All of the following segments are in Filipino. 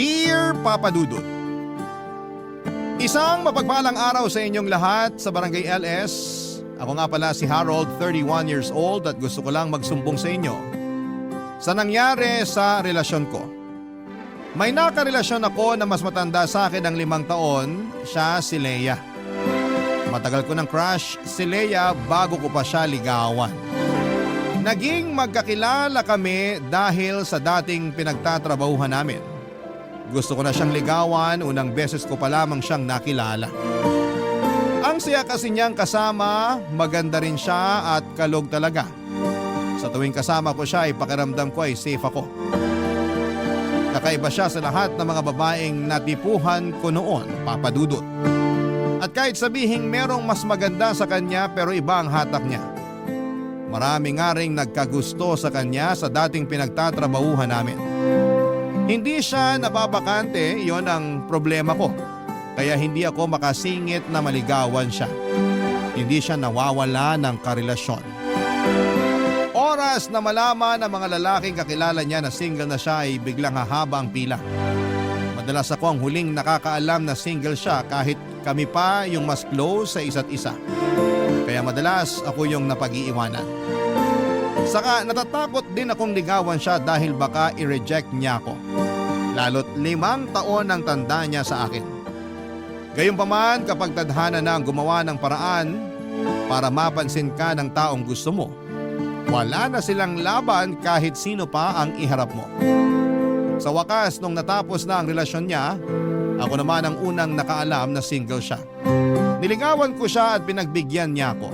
Dear Papa Dudut, isang mapagpalang araw sa inyong lahat sa Barangay LS. Ako nga pala si Harold, 31 years old at gusto ko lang magsumbong sa inyo sa nangyari sa relasyon ko. May nakarelasyon ako na mas matanda sa akin ng 5 taon, siya si Leia. Matagal ko ng crush si Leia bago ko pa siya ligawan. Naging magkakilala kami dahil sa dating pinagtatrabahuhan namin. Gusto ko na siyang ligawan, unang beses ko pa lamang siyang nakilala. Ang saya kasi niyang kasama, maganda rin siya at kalog talaga. Sa tuwing kasama ko siya ay pakiramdam ko ay safe ako. Kakaiba siya sa lahat ng mga babaeng natipuhan ko noon, Papa Dudut. At kahit sabihing merong mas maganda sa kanya pero iba ang hatak niya. Marami nga ring nagkagusto sa kanya sa dating pinagtatrabahuhan namin. Hindi siya nababakante, yon ang problema ko. Kaya hindi ako makasingit na maligawan siya. Hindi siya nawawala ng karelasyon. Oras na malaman ng mga lalaking kakilala niya na single na siya ay biglang hahaba ang pila. Madalas ako ang huling nakakaalam na single siya kahit kami pa yung mas close sa isa't isa. Kaya madalas ako yung napag-iiwanan. Saka natatakot din akong ligawan siya dahil baka i-reject niya ako. Lalo't 5 taon ang tanda niya sa akin. Gayunpaman kapag tadhana na ang gumawa ng paraan para mapansin ka ng taong gusto mo, wala na silang laban kahit sino pa ang iharap mo. Sa wakas nung natapos na ang relasyon niya, ako naman ang unang nakaalam na single siya. Niligawan ko siya at pinagbigyan niya ako.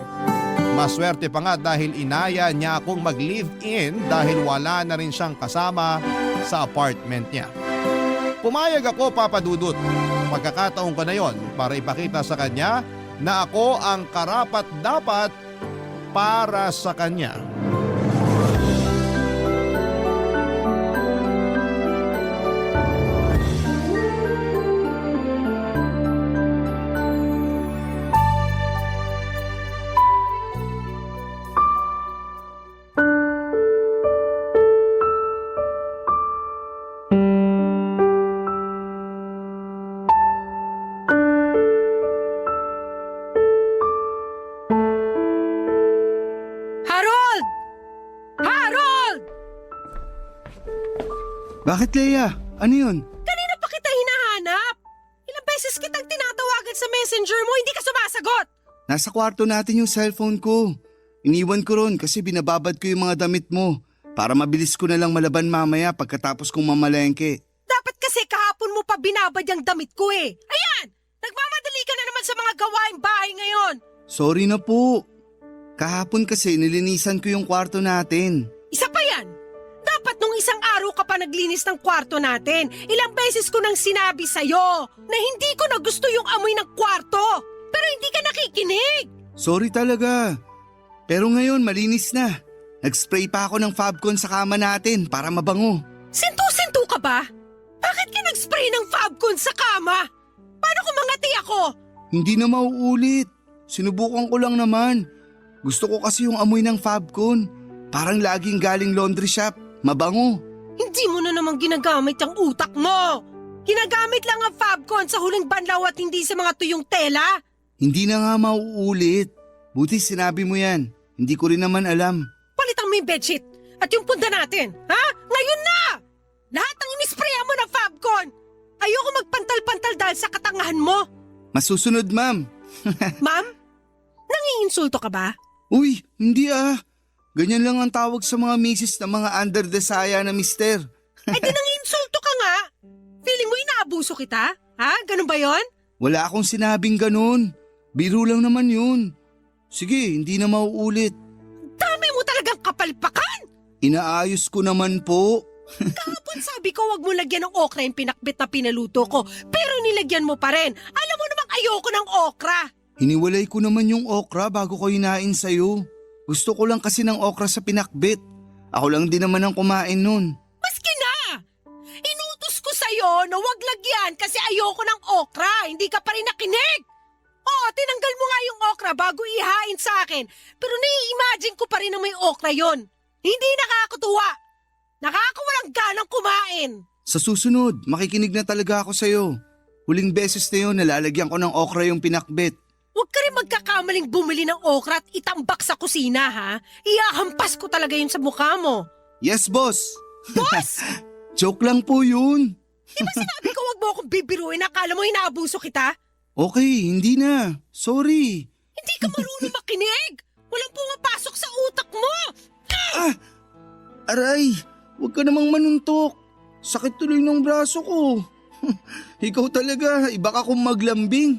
Maswerte pa nga dahil inaya niya akong mag-live-in dahil wala na rin siyang kasama sa apartment niya. Pumayag ako, Papa Dudut. Pagkakataon ko na yon para ipakita sa kanya na ako ang karapat-dapat para sa kanya. Bakit, Leia? Ano yun? Kanina pa kita hinahanap. Ilang beses kitang tinatawagan sa messenger mo, hindi ka sumasagot. Nasa kwarto natin yung cellphone ko. Iniwan ko ron kasi binababad ko yung mga damit mo para mabilis ko na lang malaban mamaya pagkatapos kong mamalengke. Dapat kasi kahapon mo pa binabad yung damit ko eh. Ayan! Nagmamadali ka na naman sa mga gawaing bahay ngayon. Sorry na po. Kahapon kasi nilinisan ko yung kwarto natin. Isa pa yan. Dapat nung isang araw ka pa naglinis ng kwarto natin. Ilang beses ko nang sinabi sa'yo na hindi ko na gusto yung amoy ng kwarto. Pero hindi ka nakikinig. Sorry talaga. Pero ngayon malinis na. Nag-spray pa ako ng Fabcon sa kama natin para mabango. Sintu-sintu ka ba? Bakit ka nag-spray ng Fabcon sa kama? Paano kung mangati ako? Hindi na mauulit. Sinubukan ko lang naman. Gusto ko kasi yung amoy ng Fabcon. Parang laging galing laundry shop. Mabango. Hindi mo na naman ginagamit ang utak mo. Ginagamit lang ang Fabcon sa huling banlaw at hindi sa mga tuyong tela. Hindi na nga mauulit. Buti sinabi mo yan. Hindi ko rin naman alam. Palitan mo yung bedsheet at yung punda natin. Ha? Ngayon na! Lahat ng inisprayan mo ng Fabcon. Ayoko magpantal-pantal dahil sa katangahan mo. Masusunod, ma'am. Ma'am? Nangiinsulto ka ba? Uy, hindi ah. Ganyan lang ang tawag sa mga misis ng mga under the saya na mister. Ay di nangiinsulto ka nga. Feeling mo inaabuso kita? Ha? Ganun ba yon? Wala akong sinabing ganun. Biro lang naman yun. Sige, hindi na mauulit. Dami mo talagang kapalpakan! Inaayos ko naman po. Kahapon sabi ko wag mo lagyan ng okra yung pinakbit na pinaluto ko. Pero nilagyan mo pa rin. Alam mo namang ayoko ng okra. Hiniwalay ko naman yung okra bago ko hinain sa'yo. Gusto ko lang kasi ng okra sa pinakbit. Ako lang din naman ang kumain nun. Maski na! Inutos ko sa'yo na wag lagyan kasi ayoko ng okra. Hindi ka pa rin nakinig. Oo, tinanggal mo nga yung okra bago ihain sa akin. Pero nai-imagine ko pa rin na may okra yon. Hindi nakakatuwa. Nakakawalang ganang kumain. Sa susunod, makikinig na talaga ako sa'yo. Huling beses na yun, nalalagyan ko ng okra yung pinakbet. Huwag ka rin magkakamaling bumili ng okra at itambak sa kusina, ha? Iyahampas ko talaga yun sa mukha mo. Yes, boss! Boss! Joke lang po yun. Di ba sinabi ko wag mo akong bibiruin? Akala mo inaabuso kita? Okay, hindi na. Sorry. Hindi ka marunong makinig! Walang pumapasok sa utak mo! Aray, huwag ka namang manuntok. Sakit tuloy ng braso ko. Ikaw talaga, iba ka kung maglambing.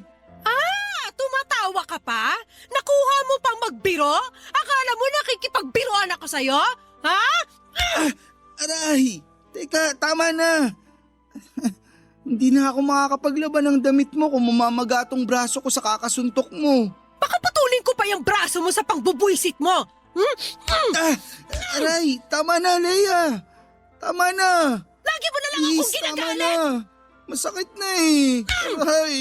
Tumatawa ka pa? Nakuha mo pang magbiro? Akala mo nakikipagbiroan ako sa'yo? Ha? Aray, teka, tama na. Hindi na ako makakapaglaban ng damit mo kung mamamaga tong braso ko sa kakasuntok mo. Baka putulin ko pa yung braso mo sa pangbubuisit mo. Aray, tama na, Leia. Tama na. Lagi mo na lang akong Please, tama ginagalit. na. Masakit na eh. Aray,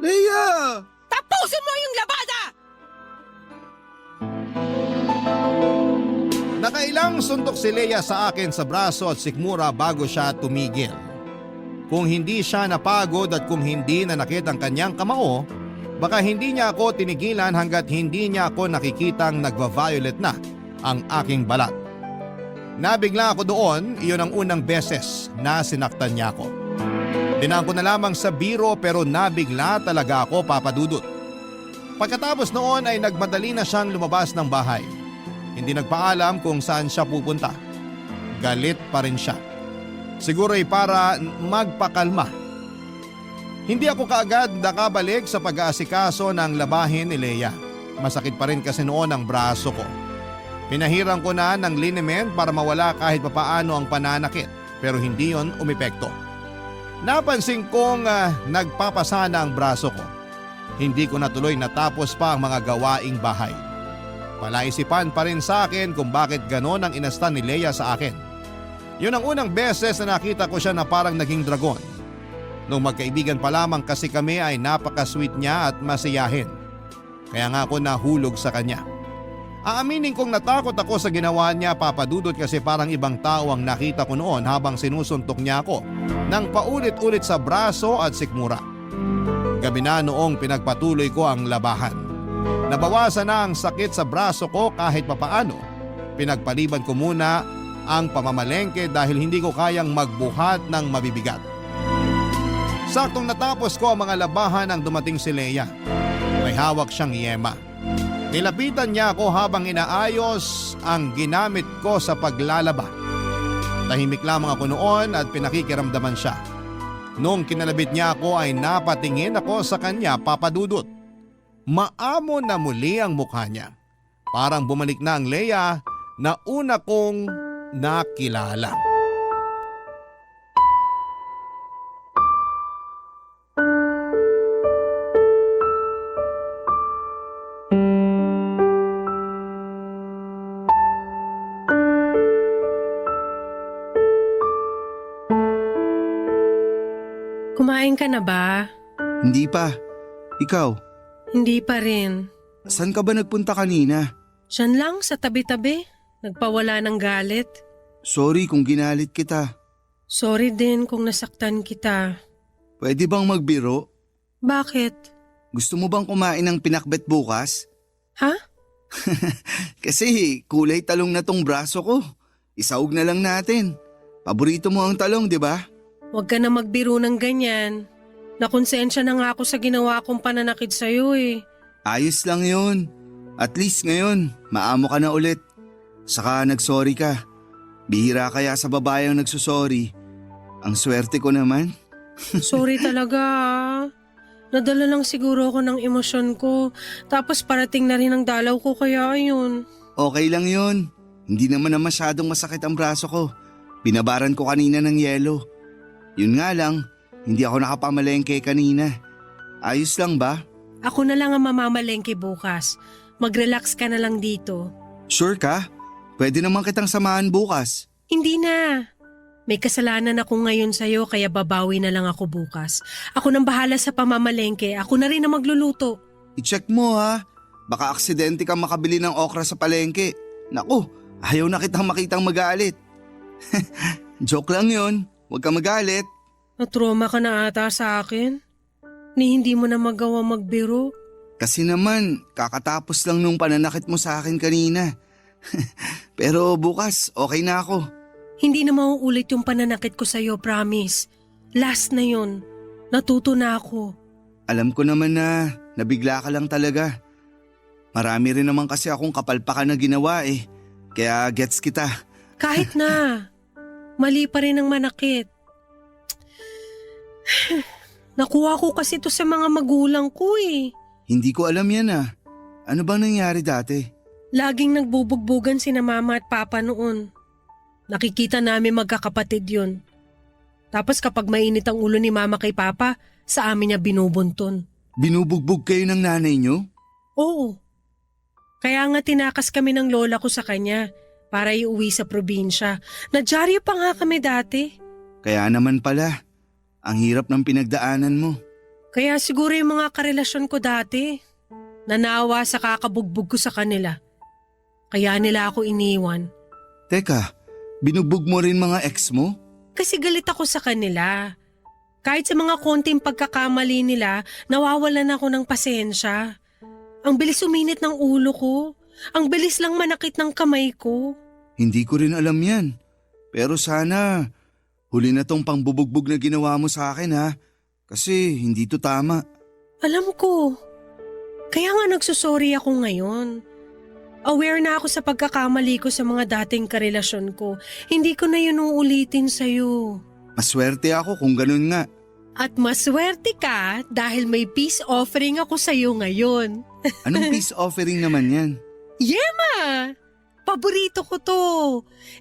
Leia. Tapusin mo yung labada! Nakailang suntok si Leia sa akin sa braso at sikmura bago siya tumigil. Kung hindi siya napagod at kung hindi nanakit ang kanyang kamao, baka hindi niya ako tinigilan hanggat hindi niya ako nakikitang nagva-violet na ang aking balat. Nabigla ako doon, iyon ang unang beses na sinaktan niya ako. Dinaan ko na lamang sa biro pero nabigla talaga ako, Papa Dudut. Pagkatapos noon ay nagmadali na siyang lumabas ng bahay. Hindi nagpaalam kung saan siya pupunta. Galit pa rin siya. Siguro ay para magpakalma. Hindi ako kaagad nakabalik sa pag-aasikaso ng labahin ni Leia. Masakit pa rin kasi noon ang braso ko. Pinahiram ko na ng liniment para mawala kahit papaano ang pananakit pero hindi yon umepekto. Napansin kong nagpapasana ang braso ko. Hindi ko natuloy natapos pa ang mga gawaing bahay. Palaisipan pa rin sa akin kung bakit ganon ang inastan ni Leia sa akin. Yun ang unang beses na nakita ko siya na parang naging dragon. Nung magkaibigan pa lamang kasi kami ay napaka-sweet niya at masiyahin. Kaya nga ako nahulog sa kanya. Aaminin kong natakot ako sa ginawa niya, Papa Dudut, kasi parang ibang tao ang nakita ko noon habang sinusuntok niya ako ng paulit-ulit sa braso at sikmura. Gabi na noong pinagpatuloy ko ang labahan. Nabawasan na ang sakit sa braso ko kahit papaano. Pinagpaliban ko muna ang pamamalengke dahil hindi ko kayang magbuhat ng mabibigat. Saktong natapos ko ang mga labahan nang dumating si Leia. May hawak siyang yema. Nilapitan niya ako habang inaayos ang ginamit ko sa paglalaba. Tahimik lamang ako noon at pinakikiramdaman siya. Nung kinalabit niya ako ay napatingin ako sa kanya, Papa Dudut. Maamo na muli ang mukha niya. Parang bumalik na ang Leia na una kong nakilala. Kumain ka na ba? Hindi pa. Ikaw, Hindi pa rin. saan ka ba nagpunta kanina? Diyan lang sa tabi-tabi. Nagpawala ng galit. Sorry kung ginalit kita. Sorry din kung nasaktan kita. Pwede bang magbiro? Bakit? Gusto mo bang kumain ng pinakbet bukas? Ha? Kasi kulay talong na tong braso ko. Isaog na lang natin. Paborito mo ang talong, di ba? Huwag ka na magbiro ng ganyan. Nakonsensya na nga ako sa ginawa kong pananakit sa'yo eh. Ayos lang yun. At least ngayon, maamo ka na ulit. Saka nagsorry ka. Bihira kaya sa babae ang nagsusorry. Ang swerte ko naman. Sorry talaga ah. Nadala lang siguro ako ng emosyon ko. Tapos parating na rin ang dalaw ko kaya ayun. Okay lang yun. Hindi naman na masyadong masakit ang braso ko. Binabaran ko kanina ng yelo. Yun nga lang, hindi ako nakapamalengke kanina. Ayos lang ba? Ako na lang ang mamamalengke bukas. Mag-relax ka na lang dito. Sure ka? Pwede naman kitang samahan bukas. Hindi na. May kasalanan ako ngayon sa'yo kaya babawi na lang ako bukas. Ako nang bahala sa pamamalengke. Ako na rin ang magluluto. I-check mo ha. Baka aksidente kang makabili ng okra sa palengke. Naku, ayaw na kitang makitang magalit. Joke lang yun. Huwag ka magalit. Natroma ka na ata sa akin? Ni hindi mo na magawa magbiro? Kasi naman, kakatapos lang nung pananakit mo sa akin kanina. Pero bukas, okay na ako. Hindi na mauulit yung pananakit ko sa'yo, promise. Last na yun. Natuto na ako. Alam ko naman na nabigla ka lang talaga. Marami rin naman kasi akong kapalpakan na ginawa eh. Kaya gets kita. Kahit na. Mali pa rin ang manakit. Nakuha ko kasi to sa mga magulang ko eh. Hindi ko alam yan ah. Ano bang nangyari dati? Laging nagbubugbugan sina mama at papa noon. Nakikita namin magkakapatid yun. Tapos kapag mainit ang ulo ni mama kay papa, sa amin niya binubunton. Binubugbog kayo ng nanay nyo? Oo. Kaya nga tinakas kami ng lola ko sa kanya para iuwi sa probinsya. Nadyaryo pa nga kami dati. Kaya naman pala, ang hirap ng pinagdaanan mo. Kaya siguro yung mga karelasyon ko dati, nanawa sa kakabugbog ko sa kanila. Kaya nila ako iniwan. Teka, binugbog mo rin mga ex mo? Kasi galit ako sa kanila. Kahit sa mga konting pagkakamali nila, nawawalan ako ng pasensya. Ang bilis uminit ng ulo ko. Ang bilis lang manakit ng kamay ko. Hindi ko rin alam yan. Pero sana, huli na tong pangbubugbog na ginawa mo sa akin ha. Kasi hindi to tama. Alam ko. Kaya nga nagsusorry ako ngayon. Aware na ako sa pagkakamali ko sa mga dating karelasyon ko. Hindi ko na yun uulitin sa'yo. Maswerte ako kung ganun nga. At maswerte ka dahil may peace offering ako sa'yo ngayon. Anong peace offering naman yan? Yema! Paborito ko to.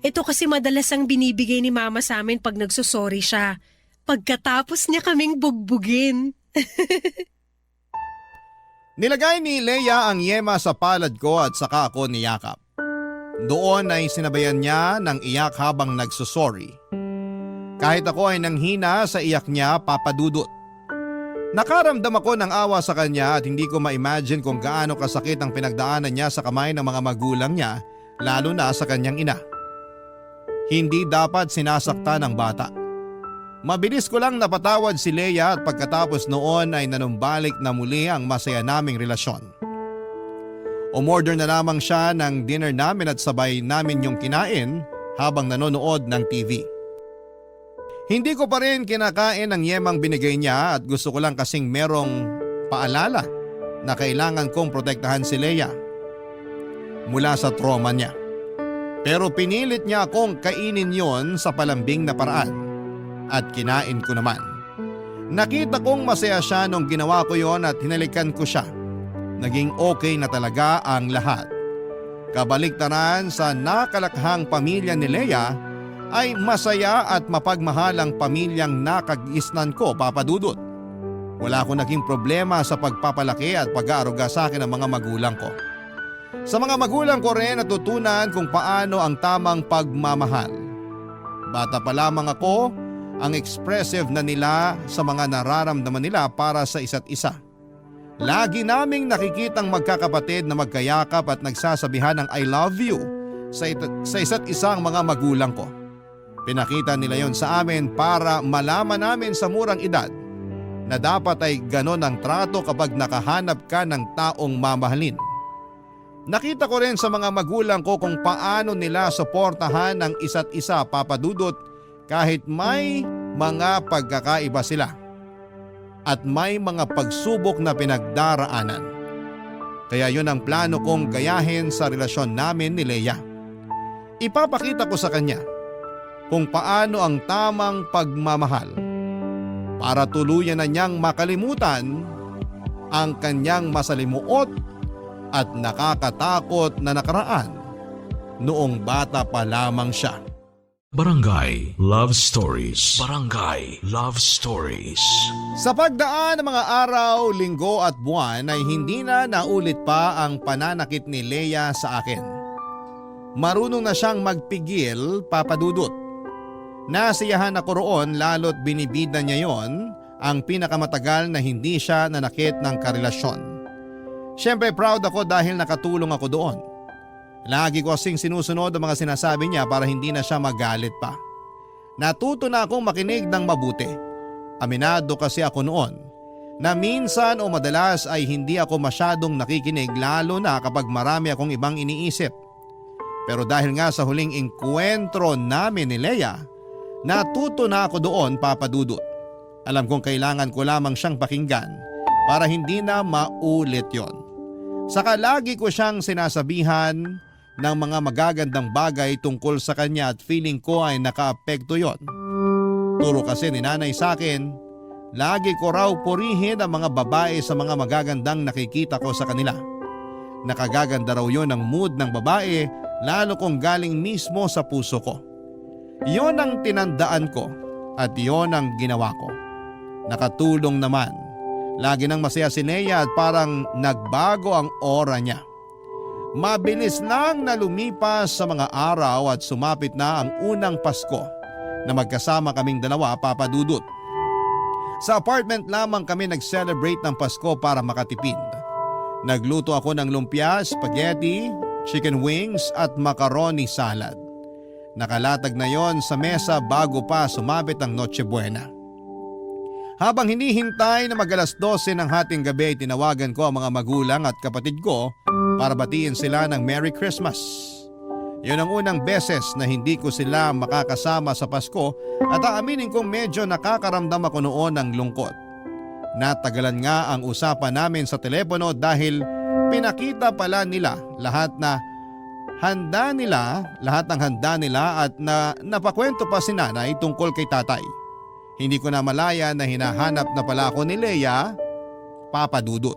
Ito kasi madalas ang binibigay ni mama sa amin pag nagsusorry siya. Pagkatapos niya kaming bugbugin. Nilagay ni Leia ang yema sa palad ko at saka ako niyakap. Doon ay sinabayan niya ng iyak habang nagsusorry. Kahit ako ay nanghina sa iyak niya, papadudot. Nakaramdam ako ng awa sa kanya at hindi ko ma-imagine kung gaano kasakit ang pinagdaanan niya sa kamay ng mga magulang niya, lalo na sa kanyang ina. Hindi dapat sinasaktan ng bata. Mabilis ko lang napatawad si Leia at pagkatapos noon ay nanumbalik na muli ang masaya naming relasyon. Umorder na lamang siya ng dinner namin at sabay namin yung kinain habang nanonood ng TV. Hindi ko pa rin kinakain ang yemang binigay niya at gusto ko lang kasing merong paalala na kailangan kong protektahan si Leia mula sa trauma niya. Pero pinilit niya akong kainin yon sa palambing na paraan at kinain ko naman. Nakita kong masaya siya nung ginawa ko yon at hinalikan ko siya. Naging okay na talaga ang lahat. Kabaliktaran sa nakalakhang pamilya ni Leia ay masaya at mapagmahalang pamilyang nakagisnan ko, papadudot. Wala akong naging problema sa pagpapalaki at pag-aaruga sa akin ng mga magulang ko. Sa mga magulang ko rin natutunan kung paano ang tamang pagmamahal. Bata pa lamang ako, ang expressive na nila sa mga nararamdaman nila para sa isa't isa. Lagi naming nakikitang magkakapatid na magkayakap at nagsasabihan ng I love you sa isa't isang mga magulang ko. Pinakita nila yon sa amin para malaman namin sa murang edad na dapat ay ganon ang trato kapag nakahanap ka ng taong mamahalin. Nakita ko rin sa mga magulang ko kung paano nila suportahan ng isa't isa, papadudot, kahit may mga pagkakaiba sila at may mga pagsubok na pinagdaraanan. Kaya yun ang plano kong gayahin sa relasyon namin ni Leia. Ipapakita ko sa kanya kung paano ang tamang pagmamahal para tuluyan na niyang makalimutan ang kanyang masalimuot at nakakatakot na nakaraan noong bata pa lamang siya. Barangay Love Stories. Barangay Love Stories. Sa pagdaan ng mga araw, linggo at buwan ay hindi na naulit pa ang pananakit ni Leia sa akin. Marunong na siyang magpigil, papadudot. Nasiyahan ako roon lalo't binibida niya yon ang pinakamatagal na hindi siya nanakit ng karelasyon. Siyempre proud ako dahil nakatulong ako doon. Lagi ko kasing sinusunod ang mga sinasabi niya para hindi na siya magalit pa. Natuto na akong makinig ng mabuti. Aminado kasi ako noon na minsan o madalas ay hindi ako masyadong nakikinig lalo na kapag marami akong ibang iniisip. Pero dahil nga sa huling engkwentro namin ni Leia, natuto na ako doon, Papa Dudut. Alam kong kailangan ko lamang siyang pakinggan para hindi na maulit yon. Saka lagi ko siyang sinasabihan ng mga magagandang bagay tungkol sa kanya at feeling ko ay nakaapekto yon. Turo kasi ni nanay sa akin, lagi ko raw purihin ang mga babae sa mga magagandang nakikita ko sa kanila. Nakagaganda raw yon ang mood ng babae lalo kung galing mismo sa puso ko. Yon ang tinandaan ko at yon ang ginawa ko. Nakatulong naman. Lagi nang masaya si Leia at parang nagbago ang aura niya. Mabilis lang na lumipas sa mga araw at sumapit na ang unang Pasko na magkasama kaming dalawa, Papa Dudut. Sa apartment lamang kami nag-celebrate ng Pasko para makatipid. Nagluto ako ng lumpia, spaghetti, chicken wings at macaroni salad. Nakalatag na yon sa mesa bago pa sumapit ang Noche Buena. Habang hinihintay na mag-alas 12 ng hating gabi, tinawagan ko ang mga magulang at kapatid ko para batiin sila ng Merry Christmas. Yun ang unang beses na hindi ko sila makakasama sa Pasko at aaminin kong medyo nakakaramdam ako noon ng lungkot. Natagalan nga ang usapan namin sa telepono dahil pinakita pala nila lahat ng handa nila at napakwento pa si nanay tungkol kay tatay. Hindi ko na malaya na hinahanap na pala ako ni Leia, Papa Dudut.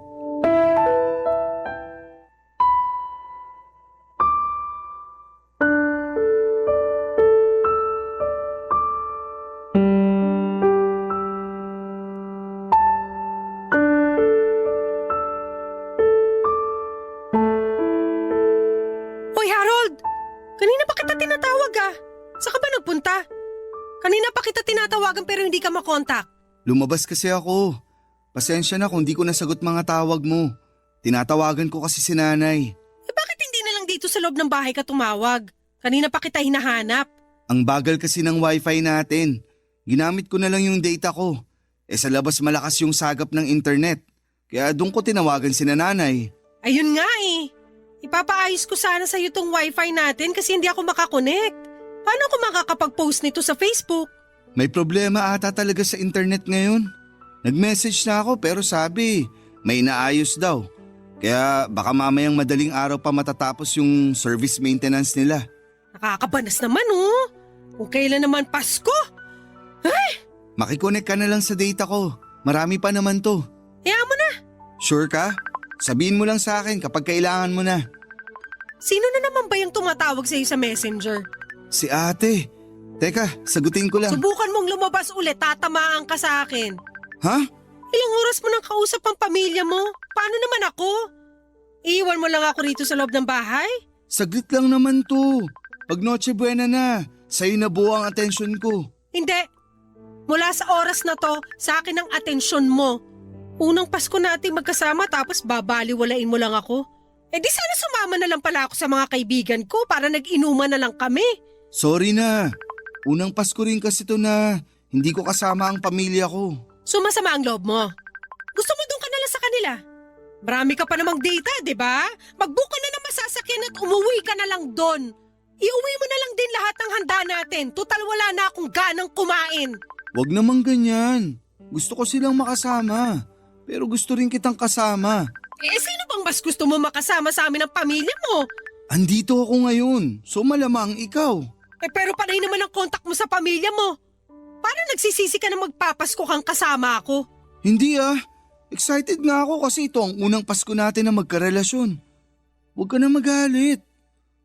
Hoy Harold! Kanina pa kita tinatawag ah. Saan ka ba nagpunta? Kanina pa kita tinatawagan pero hindi ka makontak. Lumabas kasi ako. Pasensya na kung di ko nasagot mga tawag mo. Tinatawagan ko kasi si nanay. Eh bakit hindi na lang dito sa loob ng bahay ka tumawag? Kanina pa kita hinahanap. Ang bagal kasi ng wifi natin. Ginamit ko na lang yung data ko. Sa labas malakas yung sagap ng internet. Kaya doon ko tinawagan si nanay. Ayun nga eh. Ipapaayos ko sana sa'yo tong wifi natin kasi hindi ako makakonect. Paano ako makakapag-post nito sa Facebook? May problema ata talaga sa internet ngayon. Nag-message na ako pero sabi, may inaayos daw. Kaya baka mamayang madaling araw pa matatapos yung service maintenance nila. Nakakabanas naman oh. Kung kailan naman Pasko. Makikonek ka na lang sa data ko. Marami pa naman to. Hayaan mo na. Sure ka? Sabihin mo lang sa akin kapag kailangan mo na. Sino na naman ba yung tumatawag sa'yo sa messenger? Si ate. Teka, sagutin ko lang. Subukan mong lumabas ulit, tatamaan ka sa akin. Ha? Ilang oras mo nang kausap ang pamilya mo? Paano naman ako? Iiwan mo lang ako rito sa loob ng bahay? Saglit lang naman to. Pag Noche Buena na, sa'yo na buo ang atensyon ko. Hindi. Mula sa oras na to, sa akin ang atensyon mo. Unang Pasko natin magkasama tapos babaliwalain mo lang ako. Eh di sana sumama na lang pala ako sa mga kaibigan ko para nag-inuman na lang kami. Sorry na. Unang Pasko rin kasi to na hindi ko kasama ang pamilya ko. Sumasama ang loob mo. Gusto mo doon ka na lang sa kanila? Marami ka pa namang data, di ba? Mag-book ka na ng masasakyan at umuwi ka na lang doon. Iuwi mo na lang din lahat ng handa natin. Tutal wala na akong ganang kumain. Wag namang ganyan. Gusto ko silang makasama. Pero gusto rin kitang kasama. Eh sino bang mas gusto mo makasama sa amin ng pamilya mo? Andito ako ngayon, so malamang ikaw. Eh pero panay naman ang kontak mo sa pamilya mo. Paano nagsisisi ka na magpapasko kang kasama ako? Hindi ah. Excited nga ako kasi ito ang unang Pasko natin na magkarelasyon. Huwag ka na magalit.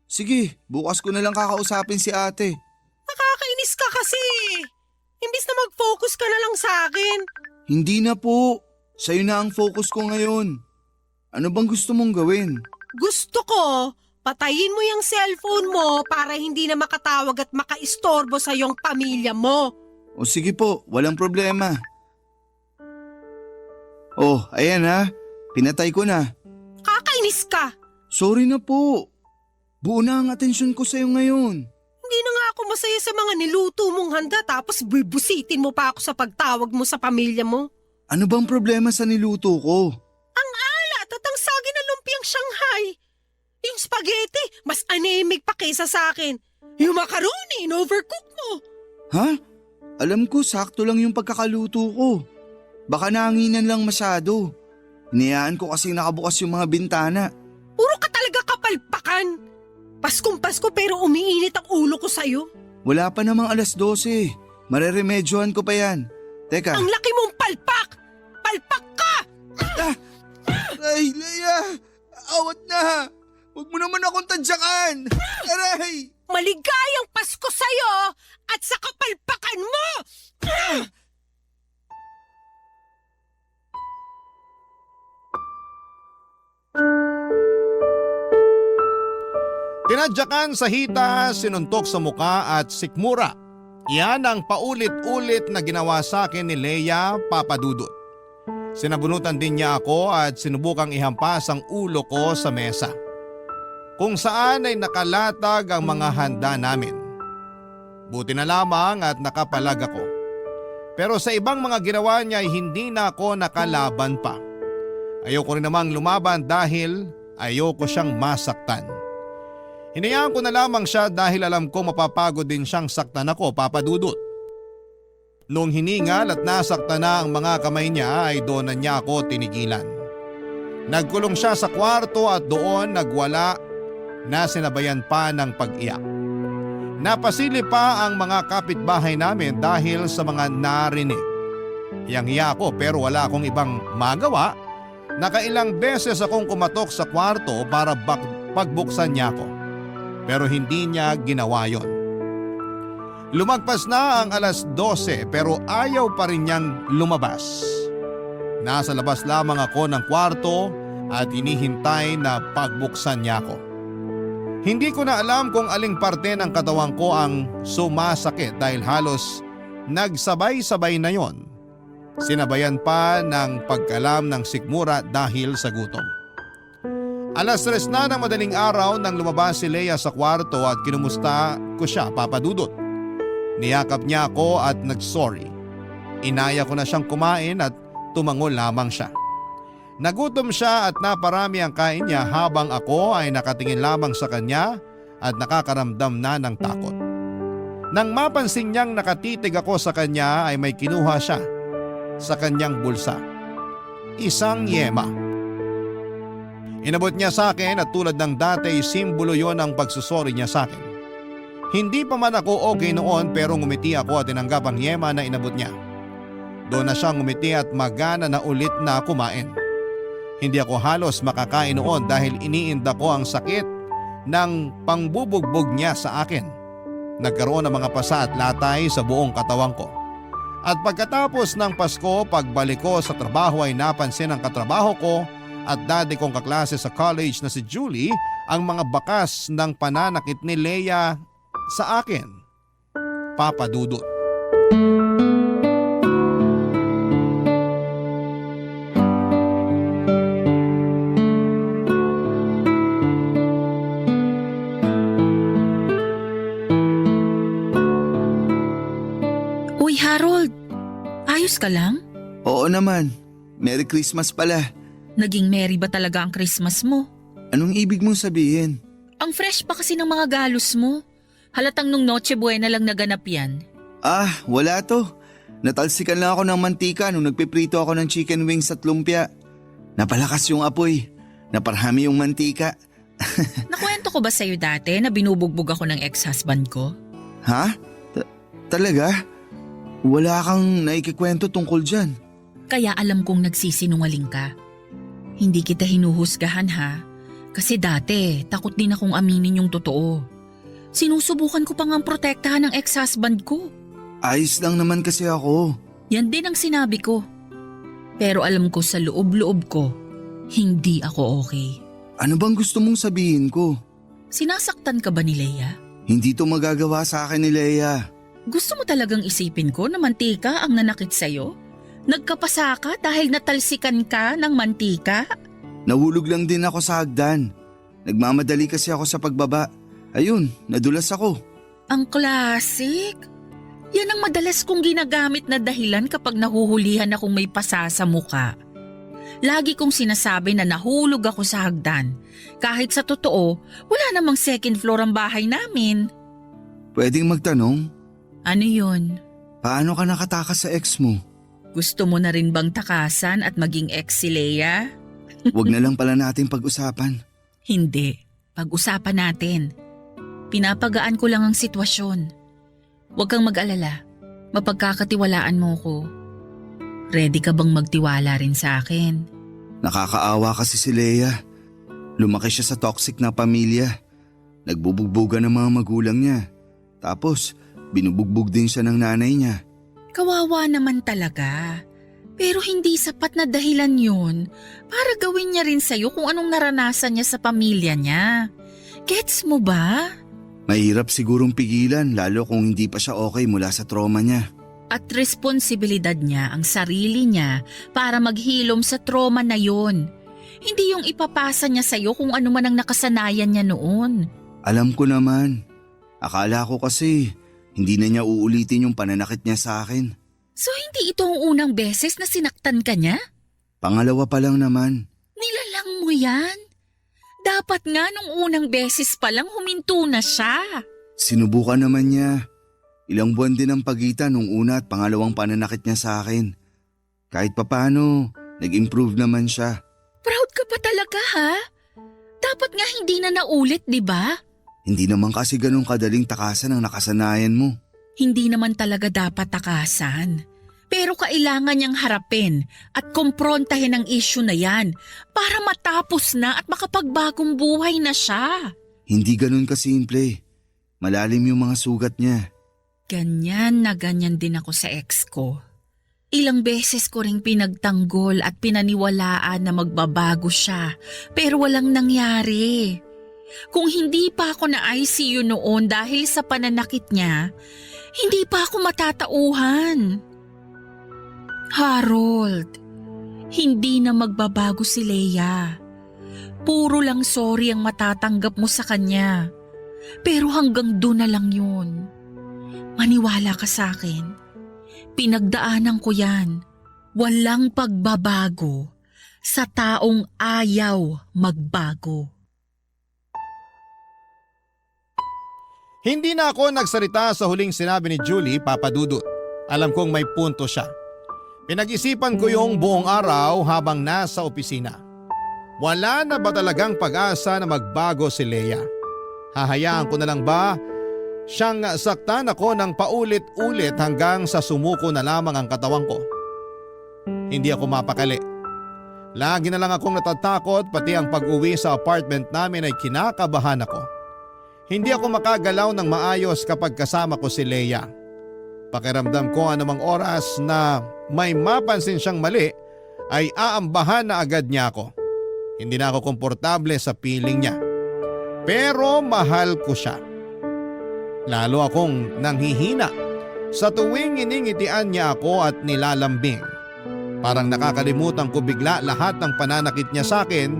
Sige, bukas ko na lang kakausapin si ate. Nakakainis ka kasi. Imbis na mag-focus ka na lang sa akin. Hindi na po. Sa'yo na ang focus ko ngayon. Ano bang gusto mong gawin? Gusto ko, patayin mo yung cellphone mo para hindi na makatawag at makaistorbo sa iyong pamilya mo. O sige po, walang problema. Oh, ayan ha. Pinatay ko na. Kakainis ka. Sorry na po. Buo na ang atensyon ko sa'yo ngayon. Hindi na nga ako ako masaya sa mga niluto mong handa tapos bubusitin mo pa ako sa pagtawag mo sa pamilya mo. Ano bang problema sa niluto ko? Ang alat at ang sagi na lumpiang Shanghai. Yung spaghetti, mas anemic pa kaysa sa akin. Yung macaroni, in-overcook mo. Ha? Alam ko, sakto lang yung pagkakaluto ko. Baka nanginan lang masyado. Hinayaan ko kasi nakabukas yung mga bintana. Puro ka talaga kapalpakan. Paskong Pasko pero umiinit ang ulo ko sa'yo. Wala pa namang 12:00. Mareremedyohan ko pa yan. Teka. Ang laki mong palpak! Palpak ka! Ay, Leia! Awat na! Huwag mo naman akong tadyakan! Aray! Maligayang Pasko sa'yo at sa kapalpakan mo! Tinadyakan sa hita, sinuntok sa muka at sikmura. Yan ang paulit-ulit na ginawa sa akin ni Leia Papadudut. Sinabunutan din niya ako at sinubukang ihampas ang ulo ko sa mesa, kung saan ay nakalatag ang mga handa namin. Buti na lamang at nakapalag ako. Pero sa ibang mga ginawa niya ay hindi na ako nakalaban pa. Ayoko rin namang lumaban dahil ayoko siyang masaktan. Hinayaan ko na lamang siya dahil alam ko mapapagod din siyang saktan ako, Papadudut. Noong hiningal at nasaktan na ang mga kamay niya ay doon na niya ako tinigilan. Nagkulong siya sa kwarto at doon nagwala na sinabayan pa ng pag-iyak. Napasili pa ang mga kapitbahay namin dahil sa mga narinig. Hiyang-hiya ako pero wala akong ibang magawa. Nakailang beses akong kumatok sa kwarto para pagbuksan niya ako. Pero hindi niya ginawa yon. Lumagpas na ang 12:00 pero ayaw pa rin niyang lumabas. Nasa labas lamang ako ng kwarto at hinihintay na pagbuksan niya ako. Hindi ko na alam kung aling parte ng katawan ko ang sumasakit dahil halos nagsabay-sabay na yon. Sinabayan pa ng pagkalam ng sikmura dahil sa gutom. 3:00 na ng madaling araw nang lumabas si Leia sa kwarto at kinumusta ko siya, Papadudut. Niyakap niya ako at nag-sorry. Inaya ko na siyang kumain at tumango lamang siya. Nagutom siya at naparami ang kain niya habang ako ay nakatingin lamang sa kanya at nakakaramdam na ng takot. Nang mapansin niyang nakatitig ako sa kanya ay may kinuha siya sa kanyang bulsa. Isang yema. Inabot niya sa akin at tulad ng dati simbolo yon ang pagsusori niya sa akin. Hindi pa man ako okay noon pero ngumiti ako at tinanggap ang yema na inabot niya. Doon na siya ngumiti at magana na ulit na kumain. Hindi ako halos makakain noon dahil iniinda ko ang sakit ng pangbubugbog niya sa akin. Nagkaroon ng mga pasa at latay sa buong katawan ko. At pagkatapos ng Pasko, pagbalik ko sa trabaho ay napansin ng katrabaho ko at dati kong kaklase sa college na si Julie ang mga bakas ng pananakit ni Leia sa akin, Papadudut. Uy, Harold! Ayos ka lang? Oo naman. Merry Christmas pala. Naging merry ba talaga ang Christmas mo? Anong ibig mong sabihin? Ang fresh pa kasi ng mga galos mo. Halatang nung Noche Buena lang naganap yan. Ah, wala to. Natalsikan lang ako ng mantika nung nagpiprito ako ng chicken wings at lumpia. Napalakas yung apoy. Naparami yung mantika. Nakwento ko ba sa'yo dati na binubugbog ako ng ex-husband ko? Ha? Talaga? Wala kang naikikwento tungkol dyan. Kaya alam kong nagsisinungaling ka. Hindi kita hinuhusgahan ha. Kasi dati, takot din akong aminin yung totoo. Sinusubukan ko pa ngang protektahan ng ex-husband ko. Ayos lang naman kasi ako. Yan din ang sinabi ko. Pero alam ko sa loob-loob ko, hindi ako okay. Ano bang gusto mong sabihin ko? Sinasaktan ka ba ni Leia? Hindi to magagawa sa akin ni Leia. Gusto mo talagang isipin ko na mantika ang nanakit sa'yo? Nagkapasa ka dahil natalsikan ka ng mantika? Nahulog lang din ako sa hagdan. Nagmamadali kasi ako sa pagbaba. Ayun, nadulas ako. Ang classic. Yan ang madalas kong ginagamit na dahilan kapag nahuhulihan akong may pasa sa muka. Lagi kong sinasabi na nahulog ako sa hagdan. Kahit sa totoo, wala namang second floor ang bahay namin. Pwedeng magtanong, Ano yun? paano ka nakatakas sa ex mo? Gusto mo na rin bang takasan at maging ex si Leia? Huwag na lang pala natin pag-usapan. Hindi. Pag-usapan natin. Pinapagaan ko lang ang sitwasyon. Huwag kang mag-alala. Mapagkakatiwalaan mo ko. Ready ka bang magtiwala rin sa akin? Nakakaawa kasi si Leia. Lumaki siya sa toxic na pamilya. Nagbubugbugan ng mga magulang niya. Tapos, binubugbog din siya ng nanay niya. Kawawa naman talaga. Pero hindi sapat na dahilan yun para gawin niya rin sa'yo kung anong naranasan niya sa pamilya niya. Gets mo ba? Mahirap sigurong pigilan lalo kung hindi pa siya okay mula sa trauma niya. At responsibilidad niya ang sarili niya para maghilom sa trauma na yon. Hindi yung ipapasa niya sa'yo kung ano man ang nakasanayan niya noon. Alam ko naman. Akala ko kasi hindi na niya uulitin yung pananakit niya sa akin. So hindi ito ang unang beses na sinaktan ka niya? Pangalawa pa lang naman. Nilalang mo yan? Dapat nga nung unang beses pa lang huminto na siya. Sinubukan naman niya. Ilang buwan din ang pagitan nung una at pangalawang pananakit niya sa akin. Kahit papano, nag-improve naman siya. Proud ka pa talaga ha? Dapat nga hindi na naulit, di ba? Hindi naman kasi ganun kadaling takasan ang nakasanayan mo. Hindi naman talaga dapat takasan. Pero kailangan niyang harapin at kumprontahin ang issue na yan para matapos na at makapagbagong buhay na siya. Hindi ganun kasimple. Malalim yung mga sugat niya. Ganyan na ganyan din ako sa ex ko. Ilang beses ko ring pinagtanggol at pinaniwalaan na magbabago siya pero walang nangyari. Kung hindi pa ako na ICU noon dahil sa pananakit niya, hindi pa ako matatauhan. Harold, hindi na magbabago si Leia. Puro lang sorry ang matatanggap mo sa kanya. Pero hanggang doon na lang yun. Maniwala ka sa akin. Pinagdaanan ko yan. Walang pagbabago sa taong ayaw magbago. Hindi na ako nagsalita sa huling sinabi ni Julie, Papa Dudut. Alam kong may punto siya. Pinag-isipan ko yung buong araw habang nasa opisina. Wala na ba talagang pag-asa na magbago si Leia? Hahayaan ko na lang ba siyang saktan ako ng paulit-ulit hanggang sa sumuko na lamang ang katawan ko? Hindi ako mapakali. Lagi na lang akong natatakot, pati ang pag-uwi sa apartment namin ay kinakabahan ako. Hindi ako makagalaw ng maayos kapag kasama ko si Leia. Pakiramdam ko anumang oras na may mapansin siyang mali ay aambahan na agad niya ako. Hindi na ako komportable sa piling niya. Pero mahal ko siya. Lalo akong nanghihina sa tuwing iningitian niya ako at nilalambing. Parang nakakalimutan ko bigla lahat ng pananakit niya sa akin.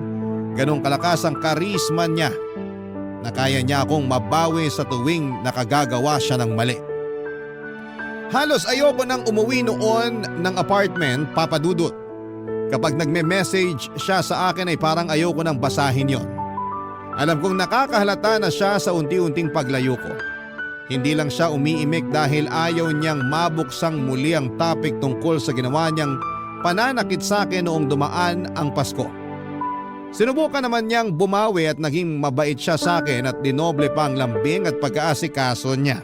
Ganong kalakas ang karisma niya na kaya niya akong mabawi sa tuwing nakagagawa siya ng mali. Halos ayoko nang umuwi noon ng apartment, Papa Dudut. Kapag nagme-message siya sa akin ay parang ayoko nang basahin yon. Alam kong nakakahalata na siya sa unti-unting paglayo ko. Hindi lang siya umiimik dahil ayaw niyang mabuksang muli ang topic tungkol sa ginawa niyang pananakit sa akin noong dumaan ang Pasko. Sinubukan naman niyang bumawi at naging mabait siya sa akin at dinoble pa ang lambing at pag-aasikaso niya.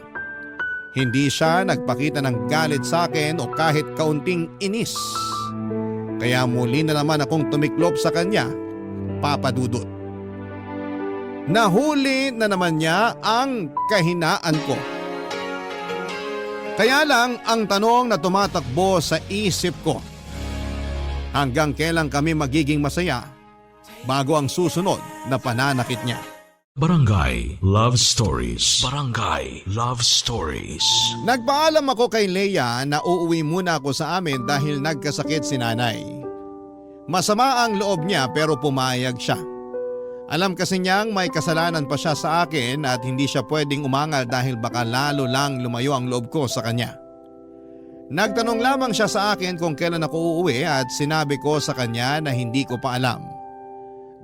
Hindi siya nagpakita ng galit sa akin o kahit kaunting inis. Kaya muli na naman akong tumiklop sa kanya, Papa Dudut. Nahuli na naman niya ang kahinaan ko. Kaya lang ang tanong na tumatakbo sa isip ko, hanggang kailan kami magiging masaya bago ang susunod na pananakit niya? Barangay Love Stories. Barangay Love Stories. Nagpaalam ako kay Leia na uuwi muna ako sa amin dahil nagkasakit si nanay. Masama ang loob niya pero pumayag siya. Alam kasi niyang may kasalanan pa siya sa akin at hindi siya pwedeng umangal dahil baka lalo lang lumayo ang loob ko sa kanya. Nagtanong lamang siya sa akin kung kailan ako uuwi at sinabi ko sa kanya na hindi ko pa alam.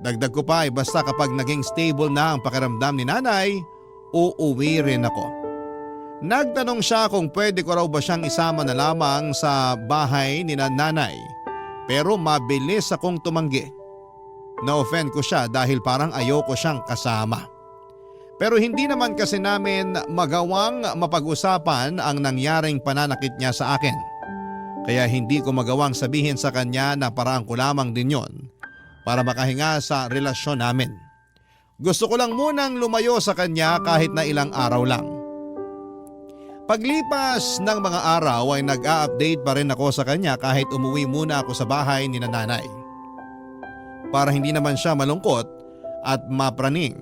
Dagdag ko pa ay basta kapag naging stable na ang pakiramdam ni nanay, uuwi rin ako. Nagtanong siya kung pwede ko raw ba siyang isama na lamang sa bahay ni nanay, pero mabilis akong tumanggi. Na-offend ko siya dahil parang ayoko siyang kasama. Pero hindi naman kasi namin magawang mapag-usapan ang nangyaring pananakit niya sa akin. Kaya hindi ko magawang sabihin sa kanya na paraan ko lamang din yon para makahinga sa relasyon namin. Gusto ko lang munang lumayo sa kanya kahit na ilang araw lang. Paglipas ng mga araw ay nag-a-update pa rin ako sa kanya kahit umuwi muna ako sa bahay ni nanay. Para hindi naman siya malungkot at mapraning.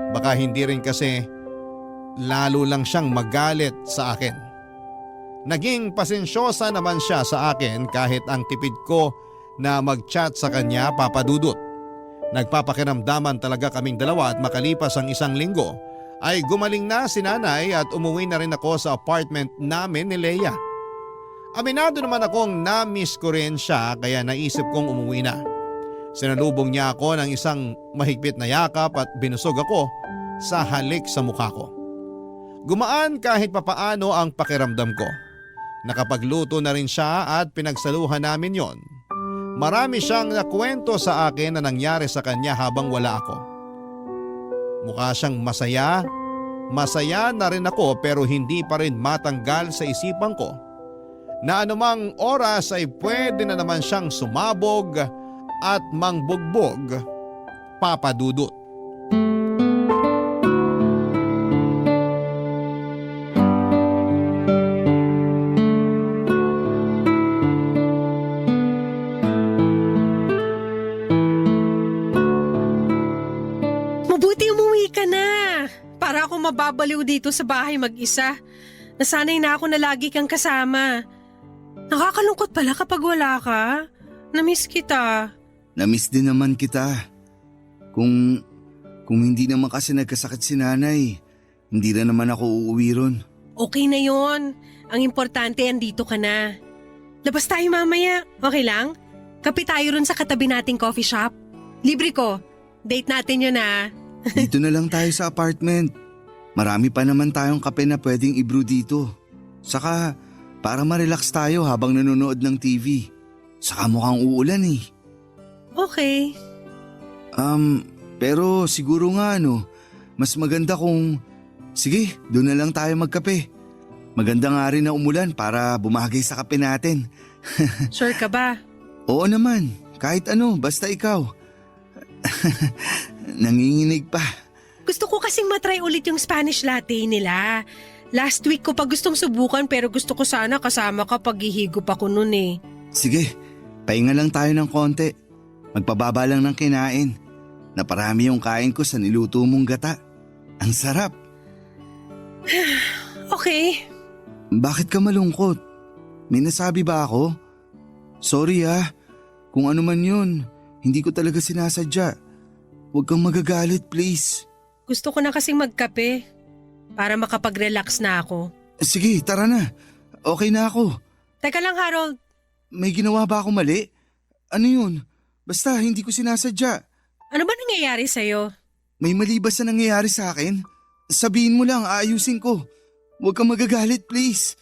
Baka hindi rin kasi lalo lang siyang magalit sa akin. Naging pasensyosa naman siya sa akin kahit ang tipid ko na mag-chat sa kanya papadudot. Nagpapakiramdaman talaga kaming dalawa at makalipas ang isang linggo ay gumaling na si nanay at umuwi na rin ako sa apartment namin ni Leia. Aminado naman akong na-miss ko rin siya kaya naisip kong umuwi na. Sinalubong niya ako ng isang mahigpit na yakap at binusog ako sa halik sa mukha ko. Gumaan kahit papaano ang pakiramdam ko. Nakapagluto na rin siya at pinagsaluhan namin yon. Marami siyang nakwento sa akin na nangyari sa kanya habang wala ako. Mukha siyang masaya. Masaya na rin ako pero hindi pa rin matanggal sa isipan ko na anumang oras ay pwede na naman siyang sumabog at mangbugbog, papadudot. Mabuti umuwi ka na. Para ako mababaliw dito sa bahay mag-isa. Nasanay na ako na lagi kang kasama. Nakakalungkot pala kapag wala ka. Namiss kita. Namiss din naman kita. Kung hindi naman kasi nagkasakit si nanay, hindi na naman ako uuwi ron. Okay na yon. Ang importante, andito ka na. Labas tayo mamaya. Okay lang? Kape tayo ron sa katabi nating coffee shop. Libre ko. Date natin yun ah. Dito na lang tayo sa apartment. Marami pa naman tayong kape na pwedeng i-brew dito. Saka para ma-relax tayo habang nanonood ng TV. Saka mukhang uulan eh. Okay. Pero siguro nga mas maganda kung… Sige, doon na lang tayo magkape. Maganda nga rin na umulan para bumagay sa kape natin. Sure ka ba? Oo naman, kahit basta ikaw. Nanginginig pa. Gusto ko kasing matry ulit yung Spanish latte nila. Last week ko pa gustong subukan pero gusto ko sana kasama ka pag hihigop ako nun eh. Sige, pahinga lang tayo ng konti. Magpababa lang ng kinain. Naparami yung kain ko sa niluto mong gata. Ang sarap. Okay. Bakit ka malungkot? May nasabi ba ako? Sorry kung ano man yun, hindi ko talaga sinasadya. Huwag kang magagalit please. Gusto ko na kasing magkape para makapag-relax na ako. Sige, tara na. Okay na ako. Teka lang Harold. May ginawa ba ako mali? Ano yun? Basta hindi ko sinasadya. Ano ba nangyayari sa'yo? May mali ba sa nangyayari sa akin? Sabihin mo lang, aayusin ko. Huwag kang magagalit please.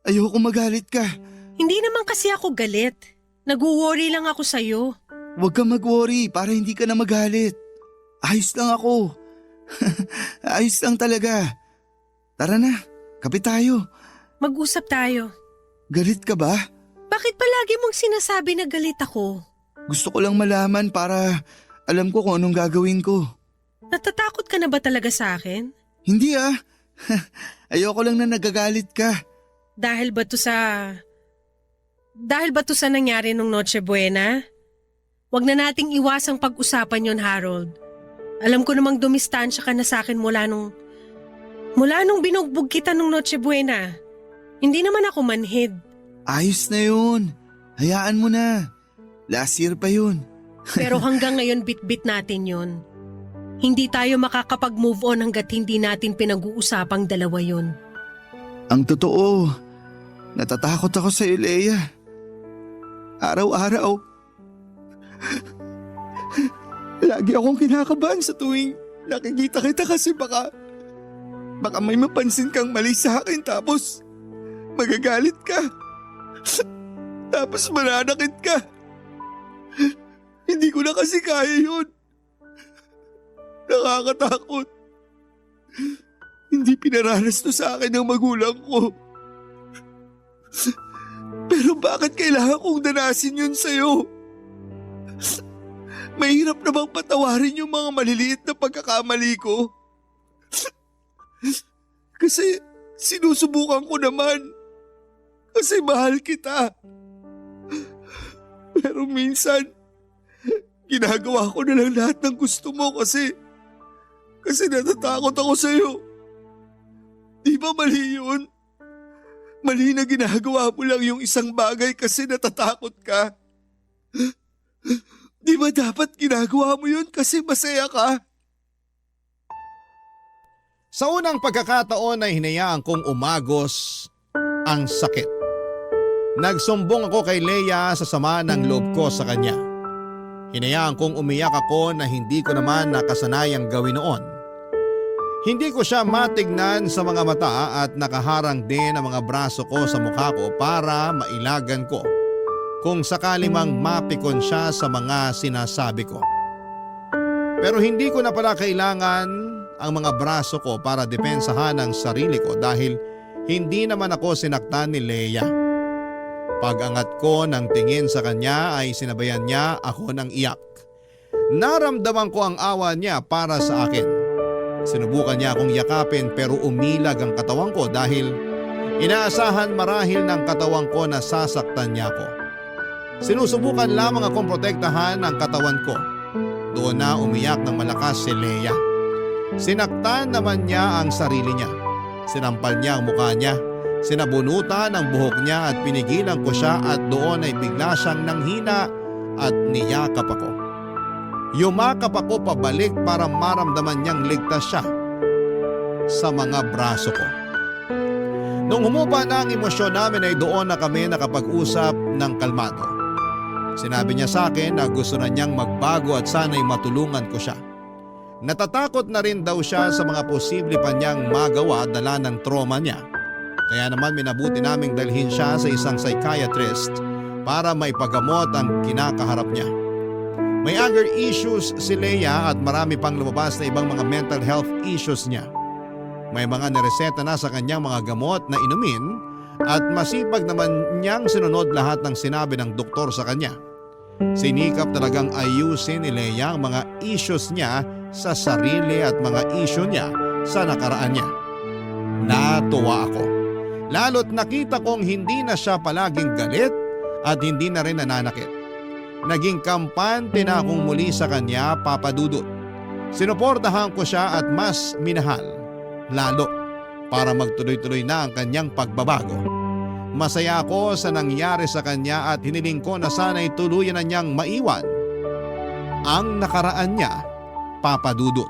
Ayoko magalit ka. Hindi naman kasi ako galit. Nag-worry lang ako sa'yo. Huwag kang mag-worry para hindi ka na magalit. Ayos lang ako. Ayos lang talaga. Tara na, kape tayo. Mag-usap tayo. Galit ka ba? Bakit palagi mong sinasabi na galit ako? Gusto ko lang malaman para alam ko kung anong gagawin ko. Natatakot ka na ba talaga sa akin? Hindi Ayoko lang na nagagalit ka. Dahil ba to sa nangyari nung Noche Buena? Huwag na nating iwasang pag-usapan yon, Harold. Alam ko namang dumistansya ka na sa akin mula nung binugbog kita nung Noche Buena. Hindi naman ako manhid. Ayos na yun. Hayaan mo na. Last year pa yun. Pero hanggang ngayon bit-bit natin yun. Hindi tayo makakapag-move on hanggat hindi natin pinag-uusapang dalawa yun. Ang totoo, natatakot ako sa iyo, Leia. Araw-araw. Lagi akong kinakabahan sa tuwing nakikita kita kasi baka may mapansin kang mali sa akin tapos magagalit ka. Tapos mananakit ka. Hindi ko na kasi kaya yun. Nakakatakot. Hindi pinaranas to sa akin ng magulang ko. Pero bakit kailangan kong danasin yun sa'yo? Mahirap na bang patawarin yung mga maliliit na pagkakamali ko? Kasi sinusubukan ko naman. Kasi mahal kita. Pero minsan, ginagawa ko na lang lahat ng gusto mo kasi natatakot ako sa'yo. Di ba mali yun? Mali na ginagawa mo lang yung isang bagay kasi natatakot ka. Di ba dapat ginagawa mo yun kasi masaya ka? Sa unang pagkakataon ay hinayaan kong umagos ang sakit. Nagsumbong ako kay Leia sa sama ng loob ko sa kanya. Hinayaan kong umiyak ako na hindi ko naman nakasanayang gawin noon. Hindi ko siya matignan sa mga mata at nakaharang din ang mga braso ko sa mukha ko para mailagan ko kung sakali mang mapikon siya sa mga sinasabi ko. Pero hindi ko na pala kailangan ang mga braso ko para depensahan ang sarili ko dahil hindi naman ako sinaktan ni Leia. Pag-angat ko ng tingin sa kanya ay sinabayan niya ako ng iyak. Naramdaman ko ang awa niya para sa akin. Sinubukan niya akong yakapin pero umilag ang katawan ko dahil inaasahan marahil ng katawan ko na sasaktan niya ako. Sinusubukan lamang akong protektahan ang katawan ko. Doon na umiyak ng malakas si Leia. Sinaktan naman niya ang sarili niya. Sinampal niya ang mukha niya. Sinabunutan ang buhok niya at pinigilan ko siya at doon ay bigla siyang nanghina at niyakap ako. Yumakap ako pabalik para maramdaman niyang ligtas siya sa mga braso ko. Nung humupa na ang emosyon namin ay doon na kami nakapag-usap ng kalmado. Sinabi niya sa akin na gusto na niyang magbago at sana'y matulungan ko siya. Natatakot na rin daw siya sa mga posible pa niyang magawa dala ng trauma niya. Kaya naman minabuti naming dalhin siya sa isang psychiatrist para maipagamot ang kinakaharap niya. May anger issues si Leia at marami pang lumabas na ibang mga mental health issues niya. May mga nireseta na sa kanyang mga gamot na inumin at masipag naman niyang sinunod lahat ng sinabi ng doktor sa kanya. Sinikap talagang ayusin ni Leia ang mga issues niya sa sarili at mga issue niya sa nakaraan niya. Natuwa ako. Lalo't nakita kong hindi na siya palaging galit at hindi na rin nananakit. Naging kampante na akong muli sa kanya, Papa Dudut. Sinuportahan ko siya at mas minahal, lalo para magtuloy-tuloy na ang kanyang pagbabago. Masaya ako sa nangyari sa kanya at hiniling ko na sana'y tuluyan na niyang maiwan ang nakaraan niya, Papa Dudut.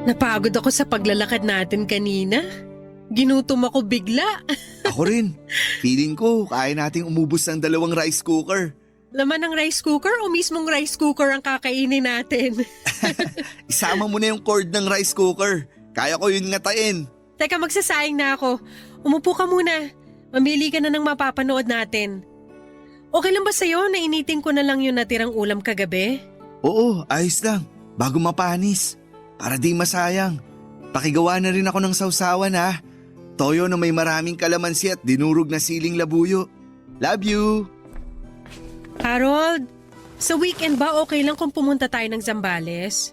Napagod ako sa paglalakad natin kanina. Ginutom ako bigla. Ako rin. Feeling ko kaya nating umubos ng 2 rice cooker. Laman ng rice cooker o mismong rice cooker ang kakainin natin? Isama mo na yung cord ng rice cooker. Kaya ko yun ngatain. Teka, magsasayang na ako. Umupo ka muna. Mamili ka na ng mapapanood natin. Okay lang ba sa'yo na initin ko na lang yung natirang ulam kagabi? Oo, ayos lang. Bago mapanis. Para di masayang. Pakigawa na rin ako ng sausawan ha. Toyo na may maraming kalamansi at dinurog na siling labuyo. Love you! Harold, sa weekend ba okay lang kung pumunta tayo ng Zambales?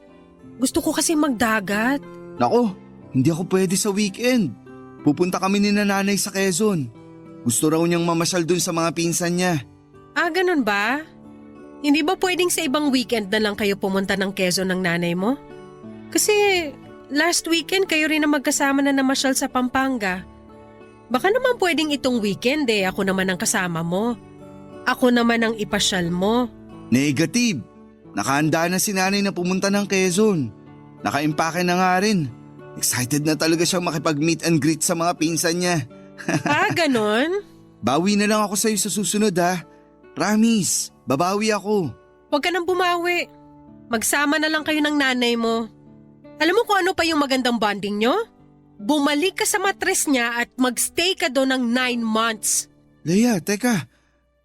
Gusto ko kasi magdagat. Nako, hindi ako pwede sa weekend. Pupunta kami ni nanay sa Quezon. Gusto raw niyang mamasyal dun sa mga pinsan niya. Ah, ganun ba? Hindi ba pwedeng sa ibang weekend na lang kayo pumunta ng Quezon ng nanay mo? Kasi last weekend kayo rin na magkasama na namasyal sa Pampanga. Baka naman pwedeng itong weekend ako naman ang kasama mo. Ako naman ang ipasyal mo. Negative. Nakahanda na si nanay na pumunta ng Quezon. Nakaimpake na nga rin. Excited na talaga siyang makipag-meet and greet sa mga pinsan niya. Ganon? Bawi na lang ako sa'yo sa susunod ha. Promise, babawi ako. Huwag ka nang bumawi. Magsama na lang kayo ng nanay mo. Alam mo kung ano pa yung magandang bonding nyo? Bumalik ka sa matres niya at magstay ka doon ng 9 months. Leia, teka.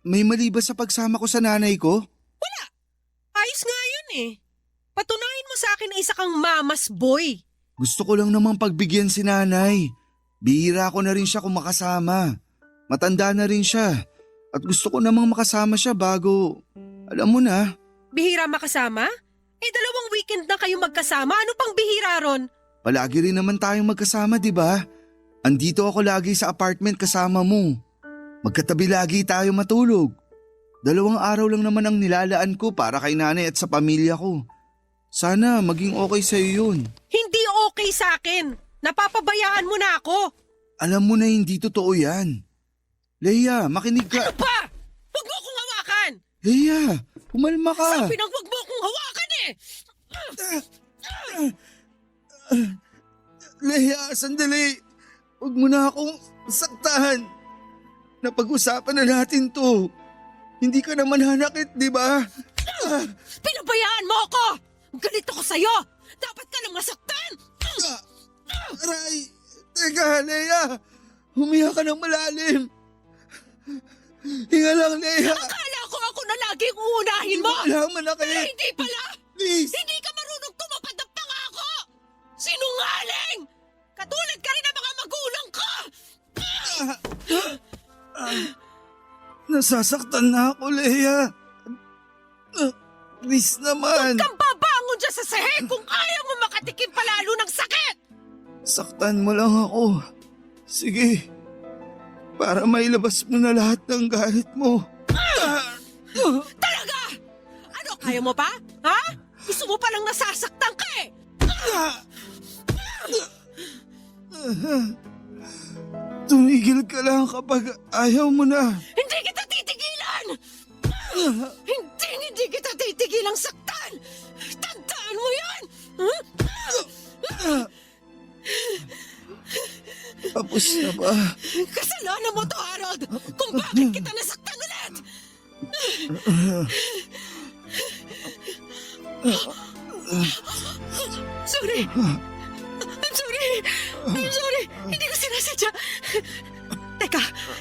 May mali ba sa pagsama ko sa nanay ko? Ayos nga yun Patunayan mo sa akin na isa kang mama's boy. Gusto ko lang namang pagbigyan si nanay. Bihira ko na rin siya kung makasama. Matanda na rin siya. At gusto ko namang makasama siya bago, alam mo na. Bihira makasama? 2 weekend na kayo magkasama. Ano pang bihira ron? Palagi rin naman tayong magkasama, di ba? Andito ako lagi sa apartment kasama mo. Magkatabi lagi tayo matulog. 2 araw lang naman ang nilalaan ko para kay nanay at sa pamilya ko. Sana maging okay sa'yo yun. Hindi okay sa akin. Napapabayaan mo na ako. Alam mo na hindi totoo yan. Leia, makinig ka. Ano pa? Huwag mo akong hawakan! Leia, umalma ka. Sabi nang huwag mo akong hawakan Leia, sandali. Huwag mo na akong saktahan. Napag-usapan na natin to. Hindi ka naman hanakit, di ba? Pinabayaan mo ako! Galit ako sa'yo! Dapat ka nang masaktan! Aray! Teka, Leia! Humiya ka ng malalim! Hinga lang, Leia! Akala ko ako na laging uunahin mo! Walang manakit! Hindi pala! Please! Hindi ka marunong tumupad ng pangako! Sinungaling! Katulad ka rin ng mga magulang ko! Nasasaktan na ako, Leia! Please naman! Kang babangon dyan sa sahig kung ayaw mo makatikim palalo ng sakit! Saktan mo lang ako. Sige. Para mailabas mo na lahat ng galit mo. Talaga! Ano, kaya mo pa? Ha? Gusto mo palang nasasaktan ka Tumigil ka lang kapag ayaw mo na. Hindi kita titigilan! Hindi kita titigilang saktan! Tandaan mo yan! Tapos na ba? Kasalanan mo to, Harold! Kung bakit kita nasaktan ulit! Sorry! I'm sorry! Hindi ko sinasadya!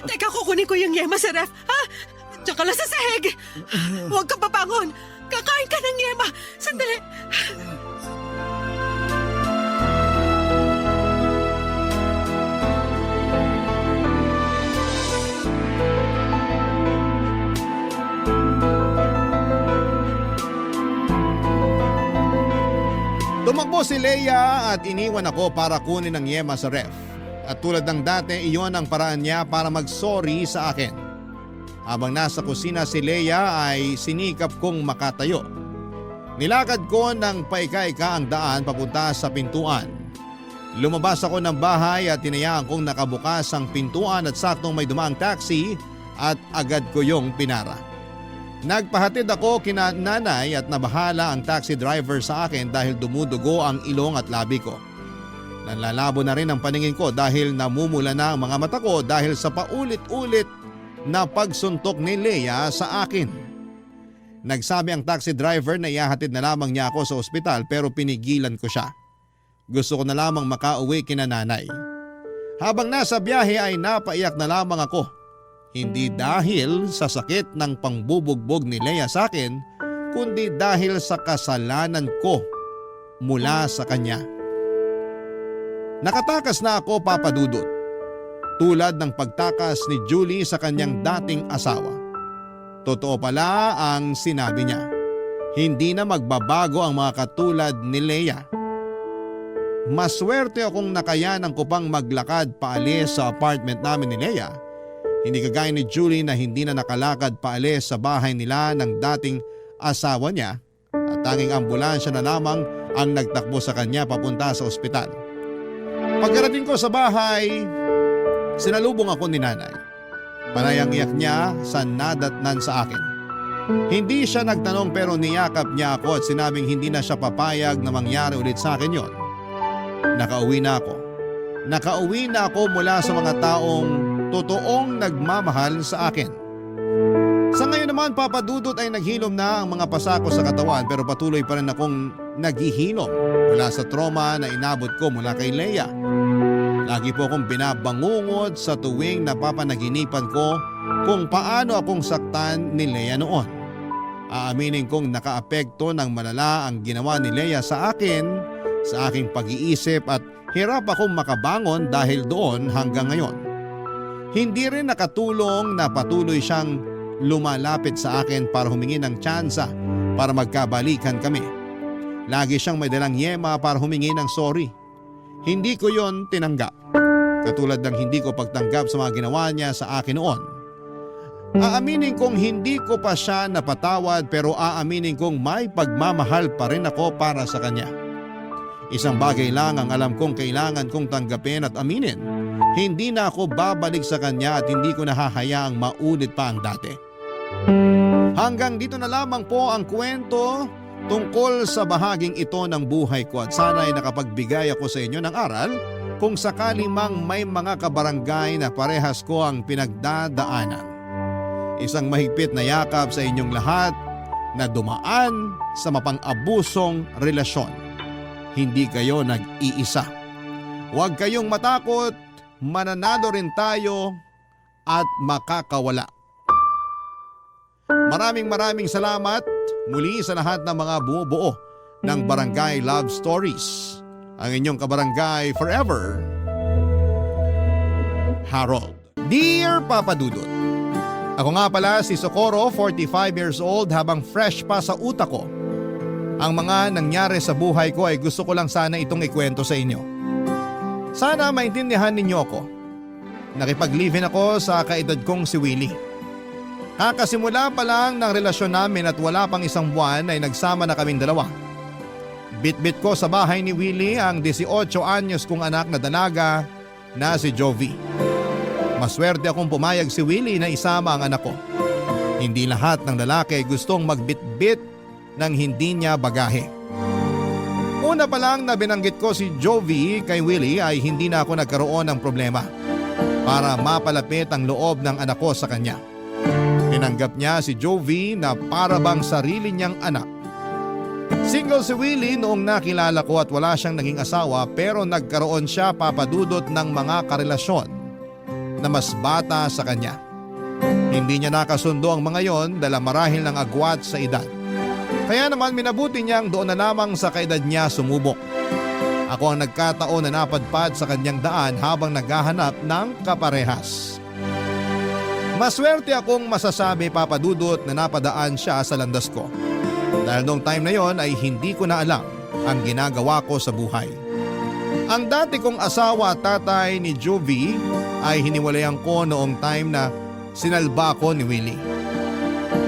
Teka, kukunin ko yung yema sa ref, ha? Tsaka lang sa sahig! Huwag kang babangon! Kakain ka ng yema! Sandali! Tumakbo si Leia at iniwan ako para kunin ang yema sa ref. At tulad ng dati, iyon ang paraan niya para mag-sorry sa akin. Habang nasa kusina si Leia ay sinikap kong makatayo. Nilakad ko ng paika-ika ang daan papunta sa pintuan. Lumabas ako ng bahay at tinayaan kong nakabukas ang pintuan at saktong may dumaang taxi at agad ko yung pinara. Nagpahatid ako kina nanay at nabahala ang taxi driver sa akin dahil dumudugo ang ilong at labi ko. Nanlalabo na rin ang paningin ko dahil namumula na ang mga mata ko dahil sa paulit-ulit na pagsuntok ni Leia sa akin. Nagsabi ang taxi driver na ihahatid na lamang niya ako sa ospital pero pinigilan ko siya. Gusto ko na lamang makauwi kina nanay. Habang nasa biyahe ay napaiyak na lamang ako. Hindi dahil sa sakit ng pangbubugbog ni Leia sa akin, kundi dahil sa kasalanan ko mula sa kanya. Nakatakas na ako, Papa Dudut, tulad ng pagtakas ni Julie sa kanyang dating asawa. Totoo pala ang sinabi niya. Hindi na magbabago ang mga katulad ni Leia. Maswerte akong nakayanan ko pang maglakad paalis sa apartment namin ni Leia. Hindi kagaya ni Julie na hindi na nakalakad paalis sa bahay nila ng dating asawa niya at tanging ambulansya na lamang ang nagtakbo sa kanya papunta sa ospital. Pagkarating ko sa bahay, sinalubong ako ni nanay. Panay ang iyak niya sa nadatnan sa akin. Hindi siya nagtanong pero niyakap niya ako at sinabing hindi na siya papayag na mangyari ulit sa akin yon. Nakauwi na ako. Nakauwi na ako mula sa mga taong totoong nagmamahal sa akin. Sa ngayon naman, Papa Dudut, ay naghilom na ang mga pasa ko sa katawan pero patuloy pa rin akong naghihilom mula sa trauma na inabot ko mula kay Leia. Lagi po akong binabangungot sa tuwing napapanaginipan ko kung paano akong saktan ni Leia noon. Aaminin kong nakaapekto ng malala ang ginawa ni Leia sa akin, sa aking pag-iisip at hirap akong makabangon dahil doon hanggang ngayon. Hindi rin nakatulong na patuloy siyang lumalapit sa akin para humingi ng tsansa para magkabalikan kami. Lagi siyang may dalang yema para humingi ng sorry. Hindi ko yon tinanggap. Katulad ng hindi ko pagtanggap sa mga ginawa niya sa akin noon. Aaminin kong hindi ko pa siya napatawad pero aaminin kong may pagmamahal pa rin ako para sa kanya. Isang bagay lang ang alam kong kailangan kong tanggapin at aminin. Hindi na ako babalik sa kanya at hindi ko nahahayaang maulit pa ang dati. Hanggang dito na lamang po ang kwento tungkol sa bahaging ito ng buhay ko at sana ay nakapagbigay ako sa inyo ng aral kung sakali mang may mga kabarangay na parehas ko ang pinagdadaanan. Isang mahigpit na yakap sa inyong lahat na dumaan sa mapang-abusong relasyon. Hindi kayo nag-iisa. Huwag kayong matakot, mananalo rin tayo at makakawala. Maraming salamat muli sa lahat ng mga bumubuo ng Barangay Love Stories. Ang inyong kabarangay forever, Harold. Dear Papa Dudut, ako nga pala si Socorro, 45 years old, habang fresh pa sa utak ko. Ang mga nangyari sa buhay ko ay gusto ko lang sana itong ikwento sa inyo. Sana maintindihan ninyo ako. Nakipag-live-in ako sa kaedad kong si Willie. Kakasimula pa lang ng relasyon namin at wala pang isang buwan ay nagsama na kaming dalawa. Bit-bit ko sa bahay ni Willie ang 18 anyos kong anak na dalaga na si Jovi. Maswerte akong pumayag si Willie na isama ang anak ko. Hindi lahat ng lalaki gustong magbit-bit ng hindi niya bagahe. Una pa lang na binanggit ko si Jovi kay Willie ay hindi na ako nagkaroon ng problema para mapalapit ang loob ng anak ko sa kanya. Tinanggap niya si Jovi na para bang sarili niyang anak. Single si Willie noong nakilala ko at wala siyang naging asawa pero nagkaroon siya, Papa Dudut, ng mga karelasyon na mas bata sa kanya. Hindi niya nakasundo ang mga yon dahil marahil ng agwat sa edad. Kaya naman minabuti niyang doon na lamang sa kaedad niya sumubok. Ako ang nagkataon na napadpad sa kanyang daan habang naghahanap ng kaparehas. Maswerte akong masasabi, Papa Dudut, na napadaan siya sa landas ko. Dahil noong time na yon ay hindi ko na alam ang ginagawa ko sa buhay. Ang dati kong asawa at tatay ni Jovi ay hiniwalayan ko noong time na sinalba ko ni Willie.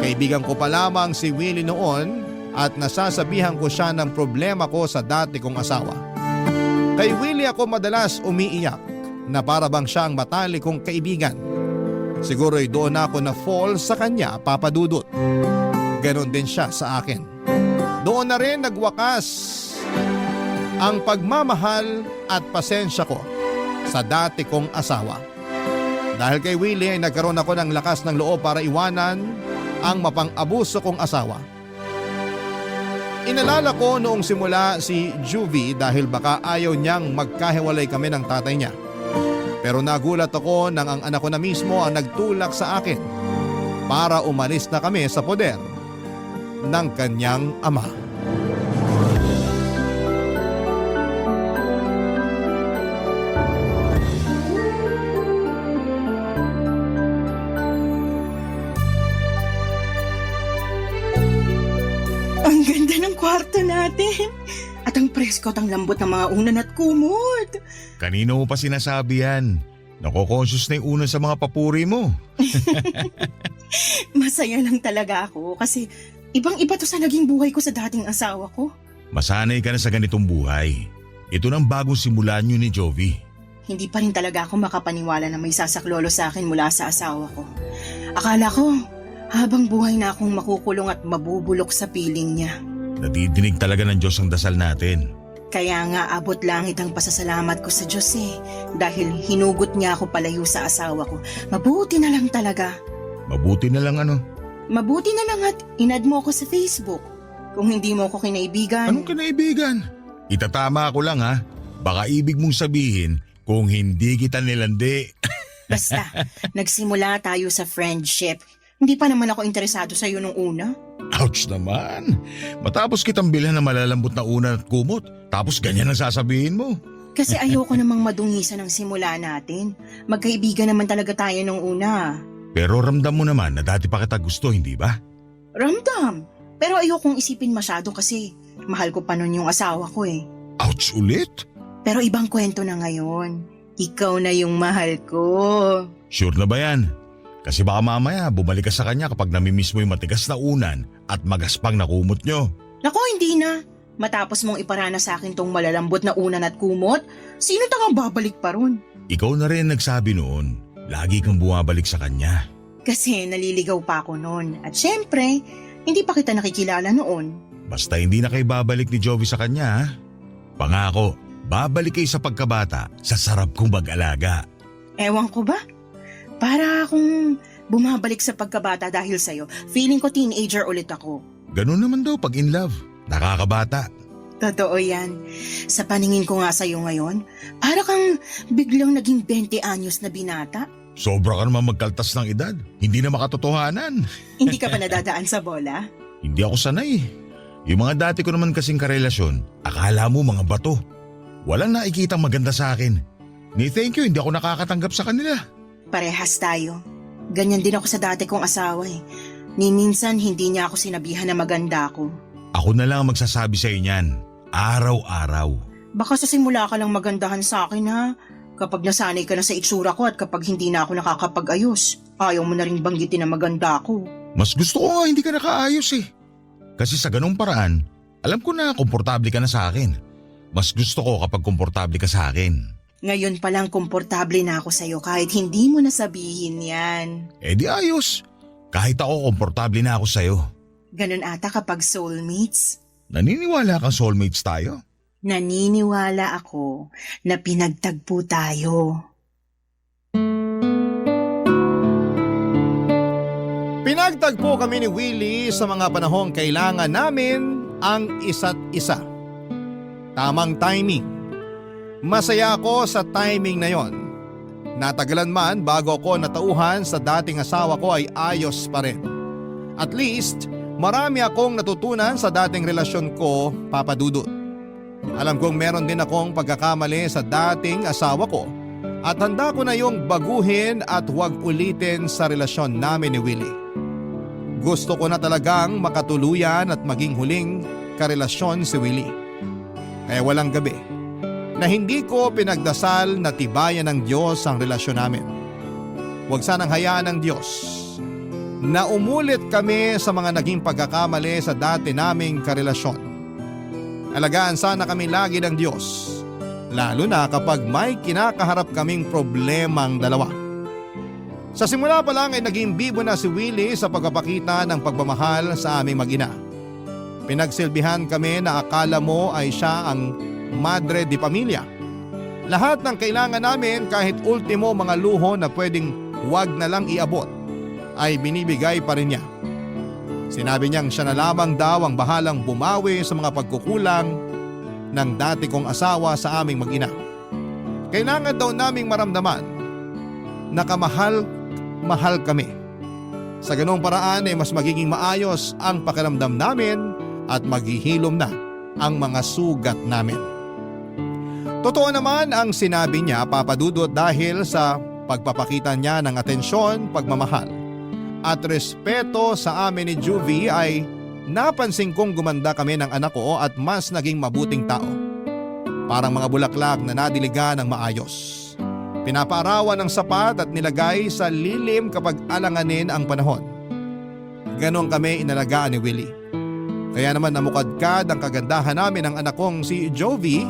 Kaibigan ko pa lamang si Willie noon at nasasabihan ko siya ng problema ko sa dati kong asawa. Kay Willie ako madalas umiiyak na para bang siya ang matalik kong kaibigan. Siguro ay doon ako na fall sa kanya, Papa Dudut. Ganon din siya sa akin. Doon na rin nagwakas ang pagmamahal at pasensya ko sa dati kong asawa. Dahil kay Willie ay nagkaroon ako ng lakas ng loob para iwanan ang mapang-abuso kong asawa. Inalala ko noong simula si Juvie dahil baka ayaw niyang magkahiwalay kami ng tatay niya. Pero nagulat ako nang ang anak ko na mismo ang nagtulak sa akin para umalis na kami sa poder ng kanyang ama. Ang ganda ng kwarto natin. At ang presko at ang lambot ng mga unan at kumot. Kanino mo pa sinasabi yan? Nako-conscious na yung una sa mga papuri mo. Masaya lang talaga ako kasi ibang-iba to sa naging buhay ko sa dating asawa ko. Masanay ka na sa ganitong buhay. Ito nang bagong simulan niyo ni Jovi. Hindi pa rin talaga ako makapaniwala na may sasaklolo sa akin mula sa asawa ko. Akala ko, habang buhay na akong makukulong at mabubulok sa piling niya. Nadidinig talaga ng Diyos ang dasal natin. Kaya nga abot langit ang pasasalamat ko sa Diyos dahil hinugot niya ako palayo sa asawa ko. Mabuti na lang talaga. Mabuti na lang ano? Mabuti na lang at inad mo ako sa Facebook. Kung hindi mo ako kinaibigan. Anong kinaibigan? Itatama ako lang ha. Baka ibig mong sabihin kung hindi kita nilandi. Basta, nagsimula tayo sa friendship. Hindi pa naman ako interesado sa iyo nung una. Ouch naman. Matapos kitang bilhan ng malalambot na una at kumot. Tapos ganyan ang sasabihin mo. Kasi ayoko namang madungisan ang simula natin. Magkaibigan naman talaga tayo nung una. Pero ramdam mo naman na dati pa kita gusto, hindi ba? Ramdam. Pero ayokong isipin masyado kasi mahal ko pa nun yung asawa ko Ouch ulit? Pero ibang kwento na ngayon. Ikaw na yung mahal ko. Sure na ba yan? Kasi baka mamaya bumalik ka sa kanya kapag namimiss mo yung matigas na unan at magaspang na kumot nyo. Naku, hindi na. Matapos mong iparana sa akin tong malalambot na unan at kumot, sino tangang babalik pa ron? Ikaw na rin nagsabi noon, lagi kang bumabalik sa kanya. Kasi naliligaw pa ako noon. At syempre, hindi pa kita nakikilala noon. Basta hindi na kayo babalik ni Jovi sa kanya ha? Pangako, babalik kayo sa pagkabata sa sarap kong mag-alaga. Ewan ko ba? Para akong bumabalik sa pagkabata dahil sa'yo. Feeling ko teenager ulit ako. Ganun naman daw pag in love, nakakabata. Totoo yan. Sa paningin ko nga sa'yo ngayon, para kang biglang naging 20 anyos na binata. Sobra ka naman magkaltas ng edad, hindi na makatotohanan. Hindi ka pa nadadaan sa bola? Hindi ako sanay. Yung mga dati ko naman kasing karelasyon, akala mo mga bato. Walang nakikitang maganda sa akin. Ni thank you, hindi ako nakakatanggap sa kanila. Parehas tayo. Ganyan din ako sa dati kong asawa Ni minsan hindi niya ako sinabihan na maganda ako. Ako na lang ang magsasabi sa niyan, araw-araw. Baka sa simula ka lang magandahan sa akin ha. Kapag nasanay ka na sa itsura ko at kapag hindi na ako nakakapag-ayos, ayaw mo na rin banggitin na maganda ako. Mas gusto ko nga hindi ka nakaayos Kasi sa ganung paraan, alam ko na komportable ka na sa akin. Mas gusto ko kapag komportable ka sa akin. Ngayon palang komportable na ako sa'yo kahit hindi mo nasabihin yan. Di ayos. Kahit ako komportable na ako sa'yo. Ganun ata kapag soulmates. Naniniwala kang soulmates tayo? Naniniwala ako na pinagtagpo tayo. Pinagtagpo kami ni Willie sa mga panahong kailangan namin ang isa't isa. Tamang timing. Masaya ako sa timing na yon. Natagalan man bago ako natauhan sa dating asawa ko ay ayos pa rin. At least, marami akong natutunan sa dating relasyon ko, Papa Dudut. Alam kong meron din akong pagkakamali sa dating asawa ko at handa ko na yung baguhin at huwag ulitin sa relasyon namin ni Willie. Gusto ko na talagang makatuluyan at maging huling karelasyon si Willie. Kaya walang gabi na hindi ko pinagdasal na tibayan ng Diyos ang relasyon namin. Huwag sanang hayaan ng Diyos na umulit kami sa mga naging pagkakamali sa dati naming karelasyon. Alagaan sana kami lagi ng Diyos, lalo na kapag may kinakaharap kaming problemang dalawa. Sa simula pa lang ay naging bibo na si Willie sa pagpapakita ng pagmamahal sa aming mag-ina. Pinagsilbihan kami na akala mo ay siya ang madre di pamilya. Lahat ng kailangan namin kahit ultimo mga luho na pwedeng wag na lang iabot ay binibigay pa rin niya. Sinabi niyang siya na lamang daw ang bahalang bumawi sa mga pagkukulang ng dati kong asawa sa aming mag-ina. Kailangan daw naming maramdaman na kamahal kami. Sa ganung paraan ay mas magiging maayos ang pakiramdam namin at maghihilom na ang mga sugat namin. Totoo naman ang sinabi niya, Papa Dudut, dahil sa pagpapakita niya ng atensyon, pagmamahal at respeto sa amin ni Juvie ay napansin kong gumanda kami ng anak ko at mas naging mabuting tao. Parang mga bulaklak na nadiligan ng maayos. Pinapaarawan ng sapat at nilagay sa lilim kapag alanganin ang panahon. Ganon kami inalagaan ni Willie. Kaya naman namukadkad ang kagandahan namin ng anak kong si Jovi,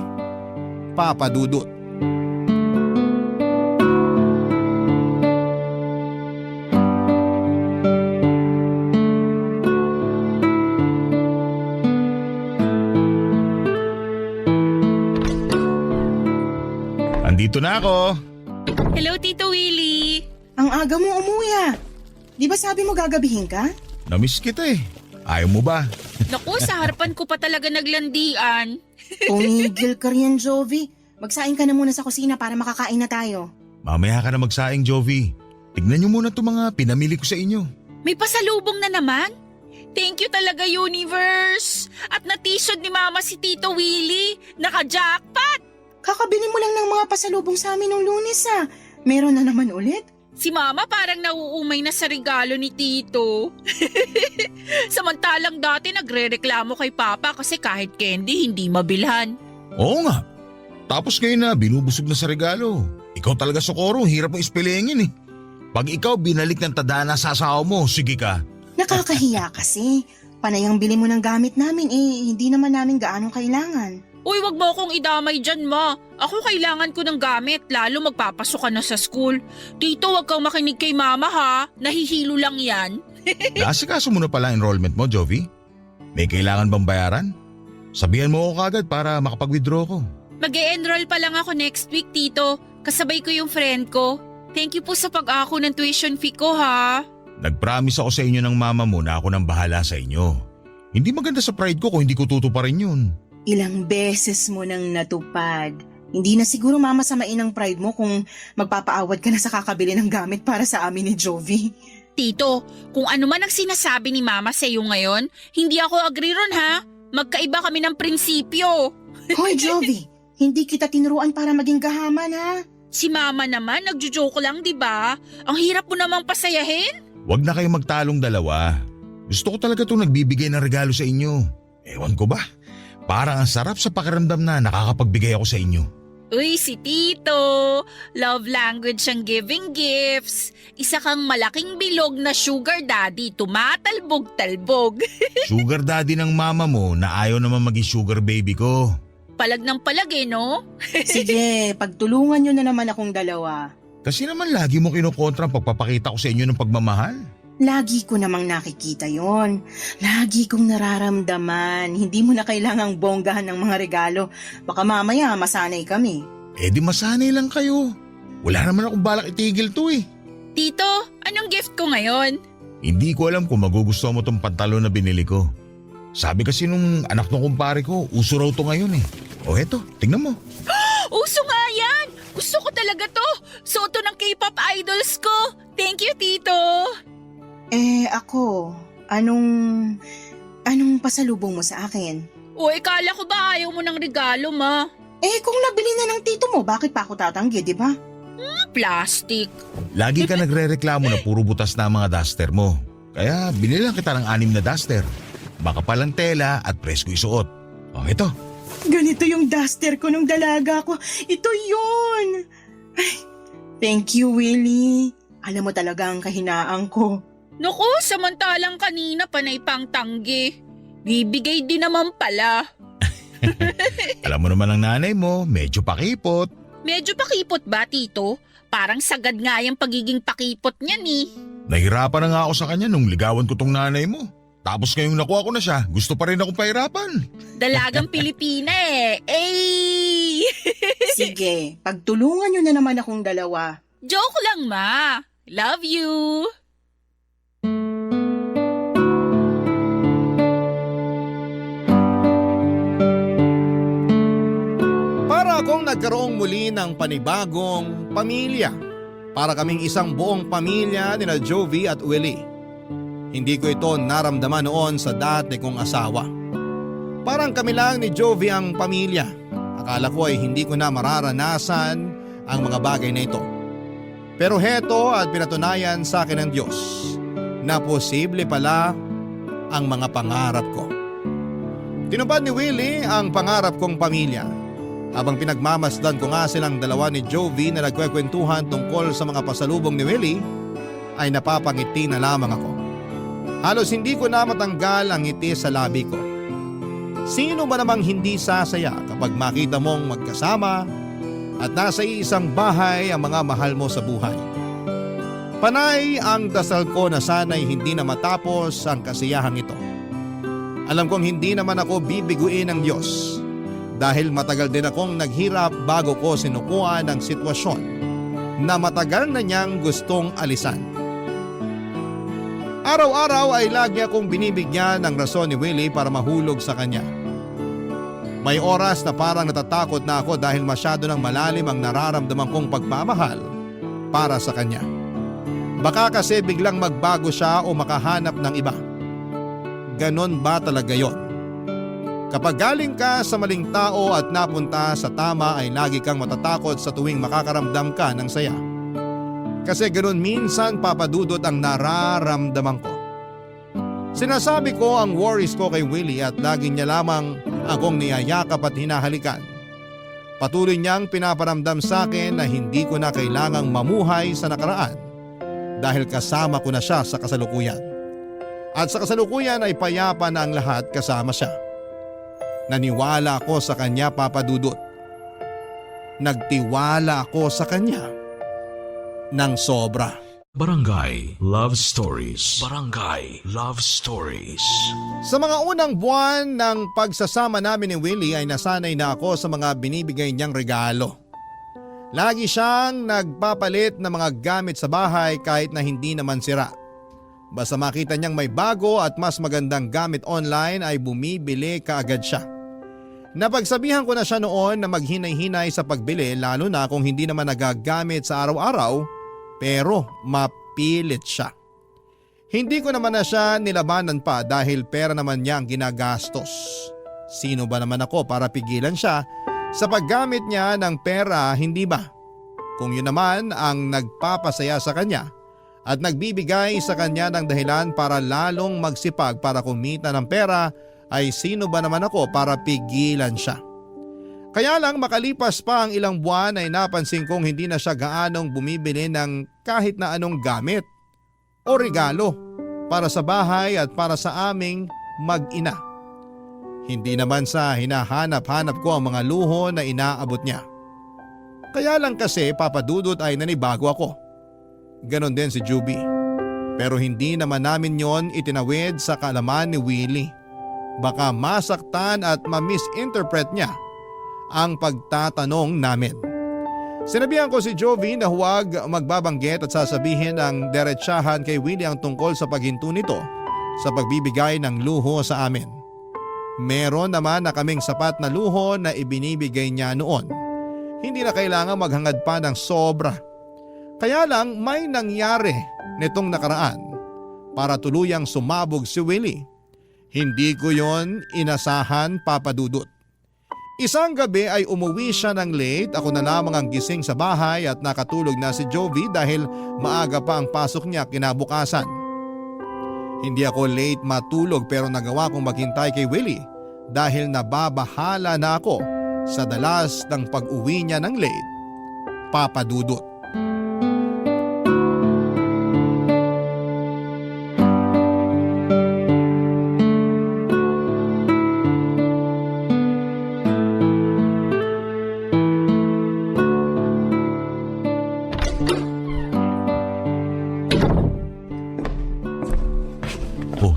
Papa Dudut. Andito na ako. Hello, Tito Willie. Ang aga mo umuwi ah. Di ba sabi mo gagabihin ka? Namiss kita eh. Ayaw mo ba? Naku, sa harapan ko pa talaga naglandian. Tumigil ka riyan, Jovi. Magsaing ka na muna sa kusina para makakain na tayo. Mamaya ka na magsaing, Jovi. Tignan niyo muna itong mga pinamili ko sa inyo. May pasalubong na naman? Thank you talaga, Universe! At natisod ni Mama si Tito Willie. Naka-jackpot! Kakabili mo lang ng mga pasalubong sa amin nung Lunes ah. Meron na naman ulit? Si Mama parang nauumay na sa regalo ni Tito. Samantalang dati nagre-reklamo kay Papa kasi kahit candy hindi mabilhan. Oo nga. Tapos ngayon na binubusog na sa regalo. Ikaw talaga, Socorro, hirap mo ispilingin eh. Pag ikaw binalik ng tadhana sa asawa mo, sige ka. Nakakahiya kasi. Panay ang bili mo ng gamit namin hindi naman namin gaanong kailangan. Uy, wag mo akong idamay dyan, Ma. Ako kailangan ko ng gamit, lalo magpapasok ka na sa school. Tito, wag kang makinig kay Mama ha. Nahihilo lang yan. Naasikaso mo na pala ang enrollment mo, Jovi? May kailangan bang bayaran? Sabihan mo ako kagad para makapag-withdraw ko. Mag-e-enroll pa lang ako next week, Tito. Kasabay ko yung friend ko. Thank you po sa pag-ako ng tuition fee ko, ha? Nag-promise ako sa inyo ng mama mo na ako nang bahala sa inyo. Hindi maganda sa pride ko kung hindi ko tutuparin yun. Ilang beses mo nang natupad. Hindi na siguro mamasamain ang pride mo kung magpapaawad ka na sa kakabili ng gamit para sa amin ni Jovi. Tito, kung ano man ang sinasabi ni Mama sa iyo ngayon, hindi ako agree ron, ha? Magkaiba kami ng prinsipyo. Hoy Jovi, hindi kita tinuruan para maging gahaman ha. Si Mama naman, nagjo-joke lang, di ba? Ang hirap mo namang pasayahin. Huwag na kayong magtalong dalawa. Gusto ko talaga itong nagbibigay ng regalo sa inyo. Ewan ko ba? Parang ang sarap sa pakiramdam na nakakapagbigay ako sa inyo. Uy, si Tito. Love language ang giving gifts. Isa kang malaking bilog na sugar daddy, tumatalbog-talbog. Sugar daddy ng mama mo na ayaw naman maging sugar baby ko. Palag ng palag no? Sige, pagtulungan nyo na naman akong dalawa. Kasi naman lagi mo kinukontra ang pagpapakita ko sa inyo ng pagmamahal. Lagi ko namang nakikita yon. Lagi kong nararamdaman. Hindi mo na kailangang bonggahan ng mga regalo. Baka mamaya masanay kami. Eh di masanay lang kayo. Wala naman akong balak itigil to eh. Tito, anong gift ko ngayon? Hindi ko alam kung magugustuhan mo tong pantalon na binili ko. Sabi kasi nung anak ng kumpare ko, uso raw to ngayon eh. O eto, tingnan mo. Uso nga yan! Gusto ko talaga to! Suot to ng K-pop idols ko! Thank you, Tito! Ako, anong pasalubong mo sa akin? Uy, kala ko ba ayaw mo ng regalo, Ma? Kung nabili na ng tito mo, bakit pa ako tatanggi, di ba? Plastic. Lagi ka nagre-reklamo na puro butas na ang mga duster mo. Kaya binilang kita ng 6 na duster. Makapalang tela at presko isuot. O ito. Ganito yung duster ko nung dalaga ko. Ito yun! Ay, thank you, Willie. Alam mo talaga ang kahinaan ko. Naku, samantalang kanina panay pang tanggi. Bibigay din naman pala. Alam mo naman ang nanay mo, medyo pakipot. Medyo pakipot ba, Tito? Parang sagad nga yung pagiging pakipot niyan eh. Nahirapan na nga ako sa kanya nung ligawan ko tong nanay mo. Tapos ngayong nakuha ko na siya, gusto pa rin akong pahirapan. Dalagang Pilipina eh. Ay! Sige, pagtulungan nyo na naman akong dalawa. Joke lang, Ma. Love you. Para akong nagkaroong muli ng panibagong pamilya. Para kaming isang buong pamilya nina Jovi at Willie. Hindi ko ito naramdaman noon sa dati kong asawa. Parang kami lang ni Jovi ang pamilya. Akala ko ay hindi ko na mararanasan ang mga bagay na ito. Pero heto at pinatunayan sa akin ng Diyos na posible pala ang mga pangarap ko. Tinupad ni Willie ang pangarap kong pamilya. Habang pinagmamasdan ko nga silang dalawa ni Jovi na nagkwekwentuhan tungkol sa mga pasalubong ni Willie, ay napapangiti na lamang ako. Halos hindi ko na matanggal ang ngiti sa labi ko. Sino ba namang hindi sasaya kapag makita mong magkasama at nasa isang bahay ang mga mahal mo sa buhay? Panay ang dasal ko na sana'y hindi na matapos ang kasiyahang ito. Alam kong hindi naman ako bibiguin ng Diyos dahil matagal din akong naghirap bago ko sinukuha ng sitwasyon na matagal na niyang gustong alisan. Araw-araw ay lagi akong binibigyan ng rason ni Willie para mahulog sa kanya. May oras na parang natatakot na ako dahil masyado ng malalim ang nararamdaman kong pagmamahal para sa kanya. Baka kasi biglang magbago siya o makahanap ng iba. Ganon ba talaga yon? Kapag galing ka sa maling tao at napunta sa tama ay lagi kang matatakot sa tuwing makakaramdam ka ng saya. Kasi ganoon minsan papadudot ang nararamdaman ko. Sinasabi ko ang worries ko kay Willie at lagi niya lamang akong niyayakap at hinahalikan. Patuloy niyang pinaparamdam sa akin na hindi ko na kailangang mamuhay sa nakaraan dahil kasama ko na siya sa kasalukuyan. At sa kasalukuyan ay payapa na ang lahat kasama siya. Naniwala ako sa kanya, Papa Dudut. Nagtiwala ako sa kanya ng sobra. Barangay Love Stories. Barangay Love Stories. Sa mga unang buwan ng pagsasama namin ni Willie ay nasanay na ako sa mga binibigay niyang regalo. Lagi siyang nagpapalit ng mga gamit sa bahay kahit na hindi naman sira. Basta makita niyang may bago at mas magandang gamit online ay bumibili kaagad siya. Napagsabihan ko na siya noon na maghinay-hinay sa pagbili lalo na kung hindi naman nagagamit sa araw-araw pero mapilit siya. Hindi ko naman na siya nilabanan pa dahil pera naman niya ang ginagastos. Sino ba naman ako para pigilan siya sa paggamit niya ng pera, hindi ba? Kung yun naman ang nagpapasaya sa kanya at nagbibigay sa kanya ng dahilan para lalong magsipag para kumita ng pera, ay sino ba naman ako para pigilan siya? Kaya lang makalipas pa ang ilang buwan ay napansin kong hindi na siya gaanong bumibili ng kahit na anong gamit o regalo para sa bahay at para sa aming mag-ina. Hindi naman sa hinahanap-hanap ko ang mga luho na inaabot niya. Kaya lang kasi, Papa Dudut, ay nanibago ako. Ganon din si Juby. Pero hindi naman namin yon itinawid sa kaalaman ni Willie. Baka masaktan at ma-misinterpret niya ang pagtatanong namin. Sinabihan ko si Jovi na huwag magbabanggit at sasabihin ang diretsahan kay Willie ang tungkol sa paghinto nito sa pagbibigay ng luho sa amin. Meron naman na kaming sapat na luho na ibinibigay niya noon. Hindi na kailangan maghangad pa ng sobra. Kaya lang may nangyari nitong nakaraan para tuluyang sumabog si Willie. Hindi ko yon inasahan, Papa Dudut. Isang gabi ay umuwi siya ng late, ako na lamang ang gising sa bahay at nakatulog na si Jovi dahil maaga pa ang pasok niya kinabukasan. Hindi ako late matulog pero nagawa kong maghintay kay Willie dahil nababahala na ako sa dalas ng pag-uwi niya ng late, Papa Dudut.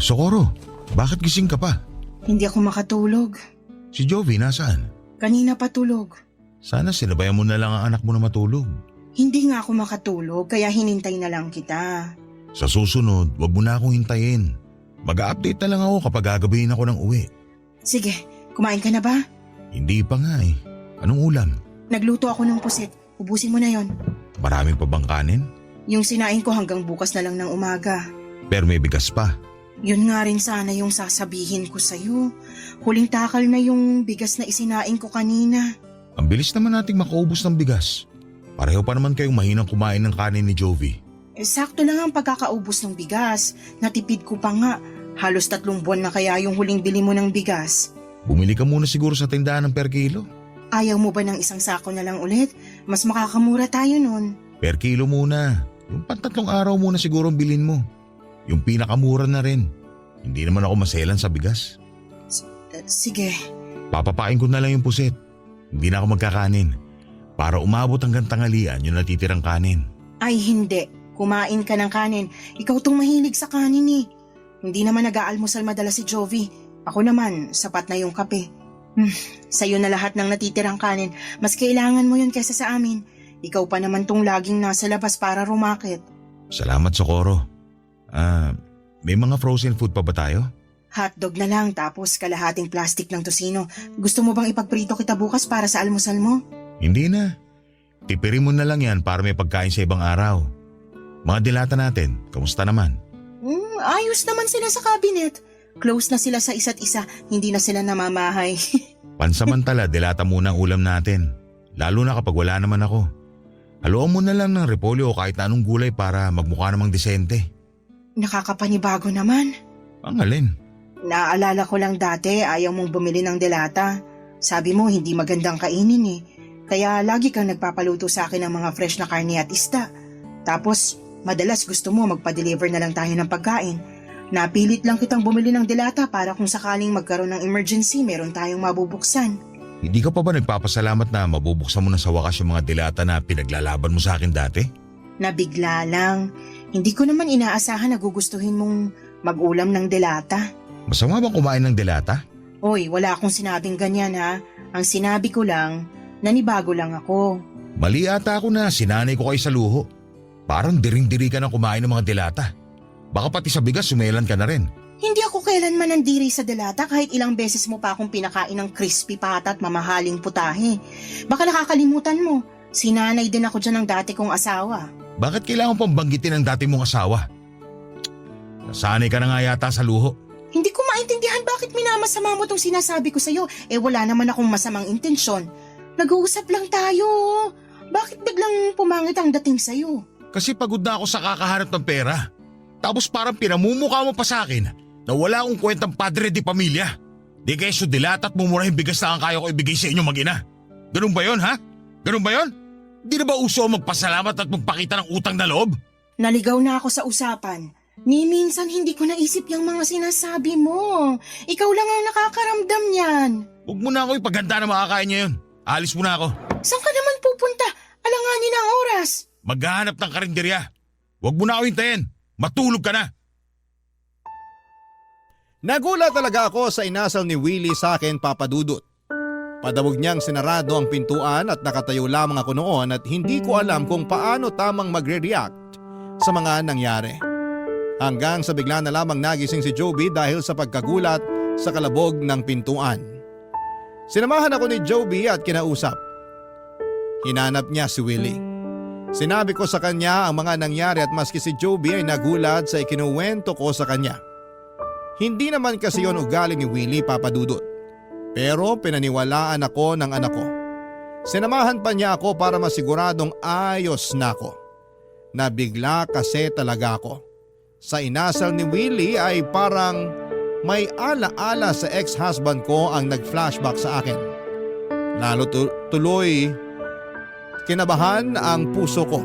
Socorro, bakit gising ka pa? Hindi ako makatulog. Si Jovi nasaan? Kanina pa tulog. Sana sinabayan mo na lang ang anak mo na matulog. Hindi nga ako makatulog kaya hinintay na lang kita. Sa susunod, wag mo na akong hintayin. Mag-a-update na lang ako kapag gagabihin ako ng uwi. Sige, kumain ka na ba? Hindi pa nga eh. Anong ulam? Nagluto ako ng pusit. Ubusin mo na yon. Maraming pa bang kanin? Yung sinain ko hanggang bukas na lang ng umaga. Pero may bigas pa. Yun nga rin sana yung sasabihin ko sa'yo. Huling takal na yung bigas na isinain ko kanina. Ang bilis naman nating makaubos ng bigas. Pareho pa naman kayong mahinang kumain ng kanin ni Jovi. Sakto lang ang pagkakaubos ng bigas. Natipid ko pa nga. Halos 3 buwan na kaya yung huling bili mo ng bigas. Bumili ka muna siguro sa tindahan ng per kilo. Ayaw mo ba ng isang sako na lang ulit? Mas makakamura tayo nun. Per kilo muna. Yung 3 araw muna siguro ang bilin mo. Yung pinakamura na rin. Hindi naman ako maselan sa bigas. Sige. Papapain ko na lang yung pusit. Hindi na ako magkakanin. Para umabot hanggang tanghalian yung natitirang kanin. Ay hindi, kumain ka ng kanin. Ikaw tong mahilig sa kanin eh. Hindi naman nag-aalmusal madalas si Jovi. Ako naman, sapat na yung kape. Sa'yo na lahat ng natitirang kanin. Mas kailangan mo yun kaysa sa amin. Ikaw pa naman tong laging nasa labas para rumakit. Salamat, Socorro. May mga frozen food pa ba tayo? Hotdog na lang tapos kalahating plastic ng tosino. Gusto mo bang ipagprito kita bukas para sa almusal mo? Hindi na. Tipirin mo na lang yan para may pagkain sa ibang araw. Mga dilata natin, kamusta naman? Ayos naman sila sa cabinet. Close na sila sa isa't isa, hindi na sila namamahay. Pansamantala, dilata muna ang ulam natin. Lalo na kapag wala naman ako. Haluan mo na lang ng repolyo o kahit na anong gulay para magmukha namang desente. Nakakapanibago naman. Ang alin? Naaalala ko lang dati ayaw mong bumili ng delata. Sabi mo hindi magandang kainin eh. Kaya lagi kang nagpapaluto sa akin ng mga fresh na karne at isda. Tapos madalas gusto mo magpa-deliver na lang tayo ng pagkain. Napilit lang kitang bumili ng delata para kung sakaling magkaroon ng emergency meron tayong mabubuksan. Hindi ka pa ba nagpapasalamat na mabubuksan mo na sa wakas yung mga dilata na pinaglalaban mo sa akin dati? Nabigla lang. Hindi ko naman inaasahan na gugustuhin mong mag-ulam ng delata. Masama bang kumain ng dilata? Oy, wala akong sinabing ganyan ha. Ang sinabi ko lang, nanibago lang ako. Mali ata ako na sinanay ko kayo sa luho. Parang diring-diri ka na kumain ng mga dilata. Baka pati sa bigas sumelan ka na rin. Hindi ako kailanman nandiri sa delata kahit ilang beses mo pa akong pinakain ng crispy pata at mamahaling putahe. Baka nakakalimutan mo, sinanay din ako dyan ng dati kong asawa. Bakit kailangan pang banggitin ang dati mong asawa? Nasanay ka na nga yata sa luho. Hindi ko maintindihan bakit minamasama mo tong sinasabi ko sa'yo. Wala naman akong masamang intensyon. Nag-uusap lang tayo. Bakit biglang pumangit ang dating sa'yo? Kasi pagod na ako sa kakahanap ng pera. Tapos parang pinamumukha mo pa sa akin na wala akong kwentang padre di pamilya. Di keso dilata at mumurahing bigas na ang kaya ko ibigay sa inyo mag-ina. Ganun ba yon ha? Ganun ba yon? Di na ba uso magpasalamat at magpakita ng utang na loob? Naligaw na ako sa usapan. Ni minsan hindi ko naisip yung mga sinasabi mo. Ikaw lang ang nakakaramdam niyan. Huwag mo na ako ipaganda na makakain niya yun. Alis mo na ako. Saan ka naman pupunta? Alanganin ang oras. Maghahanap ng karinderya. Huwag mo na ako hintayin. Matulog ka na. Nagulat talaga ako sa inasal ni Willie sa akin, Papa Dudut. Padawog niyang sinarado ang pintuan at nakatayo lamang ako noon at hindi ko alam kung paano tamang magre-react sa mga nangyari. Hanggang sa bigla na lamang nagising si Joby dahil sa pagkagulat sa kalabog ng pintuan. Sinamahan ako ni Joby at kinausap. Hinanap niya si Willie. Sinabi ko sa kanya ang mga nangyari at maski si Joby ay nagulat sa ikinuwento ko sa kanya. Hindi naman kasi yon ugali ni Willie, Papa Dudut. Pero pinaniwalaan ako ng anak ko. Sinamahan pa niya ako para masiguradong ayos na ako. Nabigla kasi talaga ako. Sa inasal ni Willie ay parang may ala-ala sa ex-husband ko ang nag-flashback sa akin. Lalo tuloy kinabahan ang puso ko.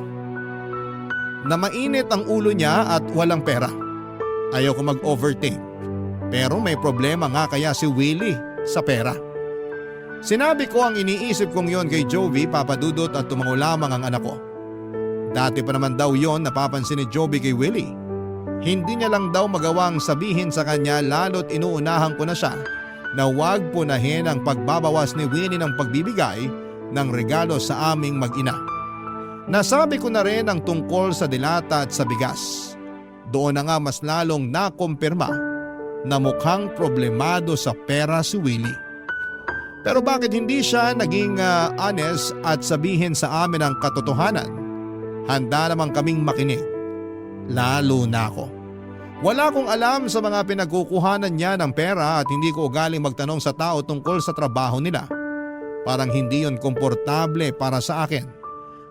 Na mainit ang ulo niya at walang pera. Ayoko mag-overthink. Pero may problema nga kaya si Willie sa pera. Sinabi ko ang iniisip kong yon kay Joby, Papa Dudut at tumango lamang ang anak ko. Dati pa naman daw yon napapansin ni Joby kay Willie. Hindi niya lang daw magawang sabihin sa kanya lalo't inuunahan ko na siya na huwag punahin ang pagbabawas ni Willie ng pagbibigay ng regalo sa aming mag-ina. Nasabi ko na rin ang tungkol sa dilata at sa bigas. Doon na nga mas lalong nakumpirma na mukhang problemado sa pera si Willie. Pero bakit hindi siya naging honest at sabihin sa amin ang katotohanan? Handa namang kaming makinig. Lalo na ako. Wala akong alam sa mga pinagkukuhanan niya ng pera at hindi ko ugaling magtanong sa tao tungkol sa trabaho nila. Parang hindi yon komportable para sa akin.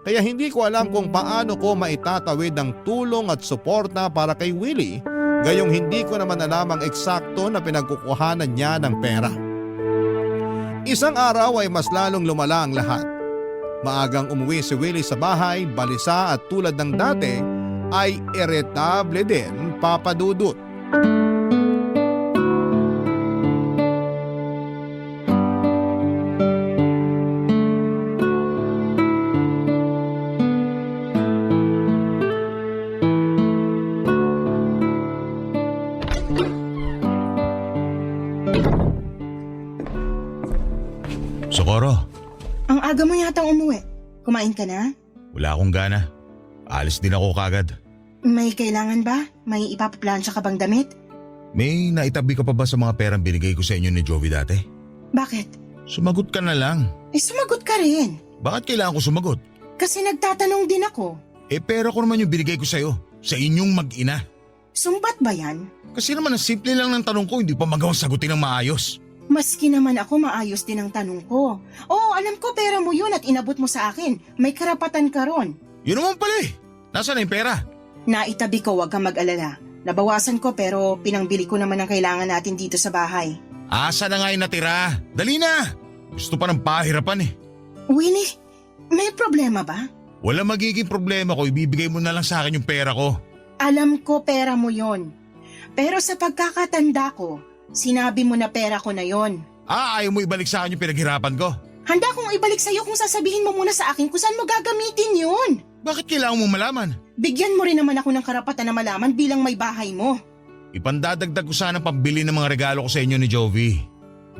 Kaya hindi ko alam kung paano ko maitatawid ang tulong at suporta para kay Willie, gayong hindi ko naman alam ang eksakto na pinagkukuhanan niya ng pera. Isang araw ay mas lalong lumala ang lahat. Maagang umuwi si Willie sa bahay, balisa at tulad ng dati ay iritable din, Papa Dudut. mo yatang umuwi. Kumain ka na? Wala akong gana. Alis din ako kagad. May kailangan ba? May ipapaplansya ka bang damit? May naitabi ka pa ba sa mga perang binigay ko sa inyo ni Jovi dati? Bakit? Sumagot ka na lang. Sumagot ka rin. Bakit kailangan ko sumagot? Kasi nagtatanong din ako. Pera ko naman yung binigay ko sa'yo. Sa inyong mag-ina. Sumbat ba yan? Kasi naman ang simple lang ng tanong ko, hindi pa magawang sagutin ng maayos. Maski naman ako maayos din ang tanong ko. Oo, alam ko pera mo yun at inabot mo sa akin. May karapatan ka ron. Yun naman pala eh. Nasaan na yung pera? Naitabi ko, wag kang mag-alala. Nabawasan ko pero pinangbili ko naman ang kailangan natin dito sa bahay. Asa na nga yung natira? Dali na! Gusto pa ng pahirapan eh. Willie, may problema ba? Wala magiging problema ko, ibibigay mo na lang sa akin yung pera ko. Alam ko pera mo yon. Pero sa pagkakatanda ko, sinabi mo na pera ko na yon. Ayaw mo ibalik sa akin yung pinaghirapan ko? Handa kong ibalik sa'yo kung sasabihin mo muna sa akin kung saan mo gagamitin yun. Bakit kailangan mo malaman? Bigyan mo rin naman ako ng karapatan na malaman bilang may bahay mo. Ipandadagdag ko sana pambili ng mga regalo ko sa inyo ni Jovi.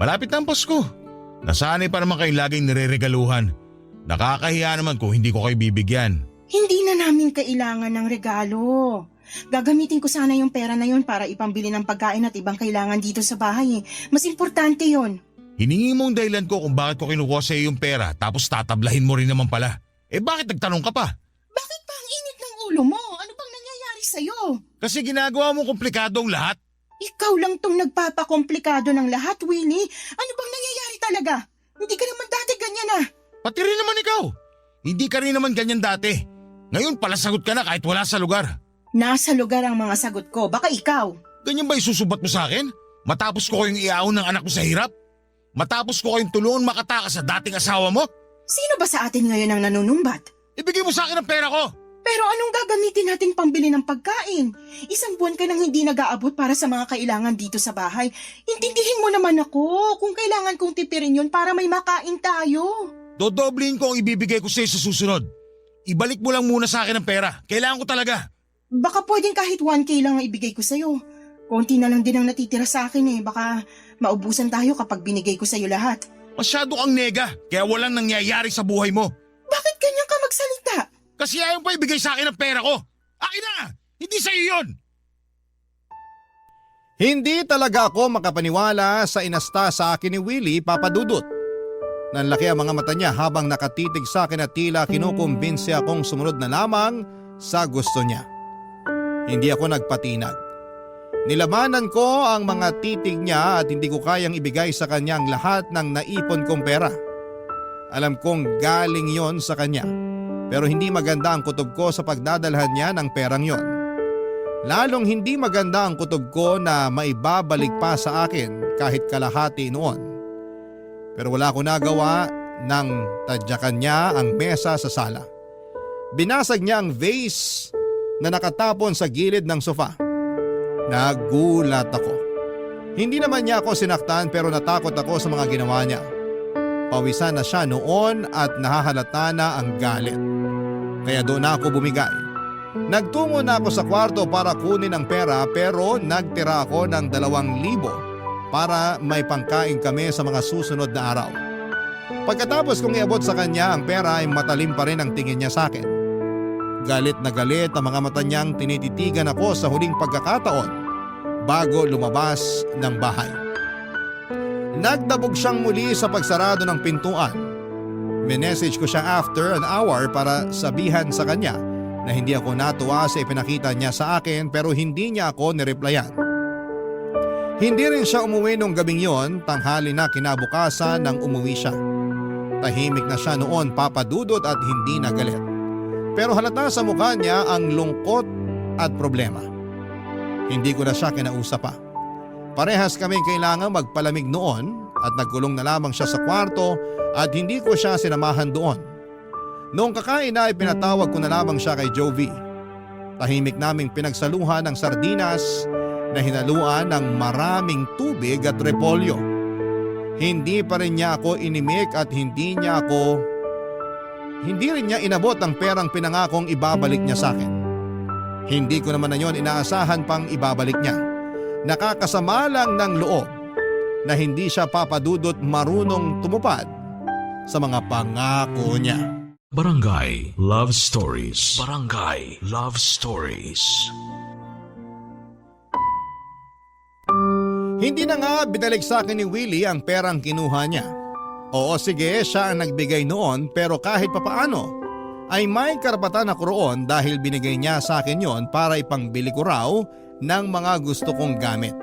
Malapit na ang Pasko. Nasanay pa naman kayong laging nireregaluhan. Nakakahiya naman kung hindi ko kayo bibigyan. Hindi na namin kailangan ng regalo. Gagamitin ko sana yung pera na yun para ipambili ng pagkain at ibang kailangan dito sa bahay. Mas importante yon. Hiningi mo ang dahilan ko kung bakit ko kinukuha sa iyo yung pera tapos tatablahin mo rin naman pala. Bakit nagtanong ka pa? Bakit pa ang init ng ulo mo? Ano bang nangyayari sa'yo? Kasi ginagawa mo komplikado ang lahat. Ikaw lang tong nagpapakomplikado ng lahat, Willie. Ano bang nangyayari talaga? Hindi ka naman dati ganyan ah. Pati rin naman ikaw. Hindi ka rin naman ganyan dati. Ngayon pala sagot ka na kahit wala sa lugar. Nasa lugar ang mga sagot ko. Baka ikaw. Ganyan ba isusubat mo sa akin? Matapos ko kayong iaon ng anak ko sa hirap? Matapos ko kayong tulungan makatakas sa dating asawa mo? Sino ba sa atin ngayon ang nanunumbat? Ibigay mo sa akin ang pera ko! Pero anong gagamitin nating pambili ng pagkain? Isang buwan ka nang hindi nag-aabot para sa mga kailangan dito sa bahay. Intindihin mo naman ako kung kailangan kong tipirin yun para may makain tayo. Dodoblin ko ang ibibigay ko sa iyo sa susunod. Ibalik mo lang muna sa akin ang pera. Kailangan ko talaga. Baka pwedeng kahit 1K lang ang ibigay ko sa'yo. Konti na lang din ang natitira sa akin eh. Baka maubusan tayo kapag binigay ko sa'yo lahat. Masyado kang nega, kaya walang nangyayari sa buhay mo. Bakit ganyan ka magsalita? Kasi ayaw pa ibigay sa akin ang pera ko. Akin na! Hindi sa iyo yun! Hindi talaga ako makapaniwala sa inasta sa akin ni Willie, Papa Dudut. Nanlaki ang mga mata niya habang nakatitig sa akin at tila kinukumbinsi akong sumunod na lamang sa gusto niya. Hindi ako nagpatinag. Nilabanan ko ang mga titig niya at hindi ko kayang ibigay sa kanya ang lahat ng naipon kong pera. Alam kong galing yon sa kanya, pero hindi maganda ang kutob ko sa pagdadalhan niya ng perang yon. Lalong hindi maganda ang kutob ko na maibabalik pa sa akin kahit kalahati noon. Pero wala ko nagawa nang tadyakan niya ang mesa sa sala. Binasag niya ang vase na nakatapon sa gilid ng sofa. Nagulat ako. Hindi naman niya ako sinaktan pero natakot ako sa mga ginawa niya. Pawisan na siya noon at nahahalata na ang galit. Kaya doon na ako bumigay. Nagtungo na ako sa kwarto para kunin ang pera pero nagtira ako ng 2,000 para may pangkain kami sa mga susunod na araw. Pagkatapos kong iabot sa kanya ang pera ay matalim pa rin ang tingin niya sa akin. Galit na galit ang mga mata niyang tinititigan ako sa huling pagkakataon bago lumabas ng bahay. Nagdabog siyang muli sa pagsarado ng pintuan. Minessage ko siya after an hour para sabihan sa kanya na hindi ako natuwa sa ipinakita niya sa akin pero hindi niya ako nireplyan. Hindi rin siya umuwi nung gabing yon, tanghali na kinabukasan nang umuwi siya. Tahimik na siya noon, Papa Dudut, at hindi na galit. Pero halata sa mukha niya ang lungkot at problema. Hindi ko na siya kinausap pa. Parehas kaming kailangan magpalamig noon at nagkulong na lamang siya sa kwarto at hindi ko siya sinamahan doon. Noong kakain na ay pinatawag ko na lamang siya kay Jovi. Tahimik naming pinagsaluhan ng sardinas na hinaluan ng maraming tubig at repolyo. Hindi pa rin niya ako inimik at hindi rin niya inabot ang perang pinangakong ibabalik niya sa akin. Hindi ko naman na yon inaasahan pang ibabalik niya. Nakakasama lang ng loob na hindi siya, Papa Dudut, marunong tumupad sa mga pangako niya. Barangay Love Stories. Barangay Love Stories. Hindi na nga binalik sa akin ni Willie ang perang kinuha niya. Oo sige, siya ang nagbigay noon pero kahit papaano ay may karapatan ako roon dahil binigay niya sa akin yon para ipangbili ko raw ng mga gusto kong gamit.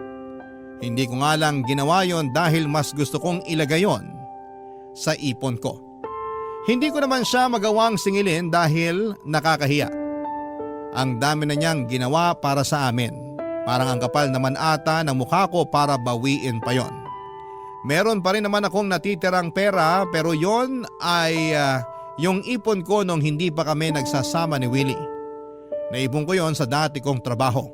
Hindi ko nga lang ginawa yon dahil mas gusto kong ilagay yon sa ipon ko. Hindi ko naman siya magawang singilin dahil nakakahiya. Ang dami na niyang ginawa para sa amin. Parang ang kapal naman ata ng mukha ko para bawiin pa yon. Meron pa rin naman akong natitirang pera pero yon ay yung ipon ko nung hindi pa kami nagsasama ni Willie. Naipon ko yon sa dati kong trabaho.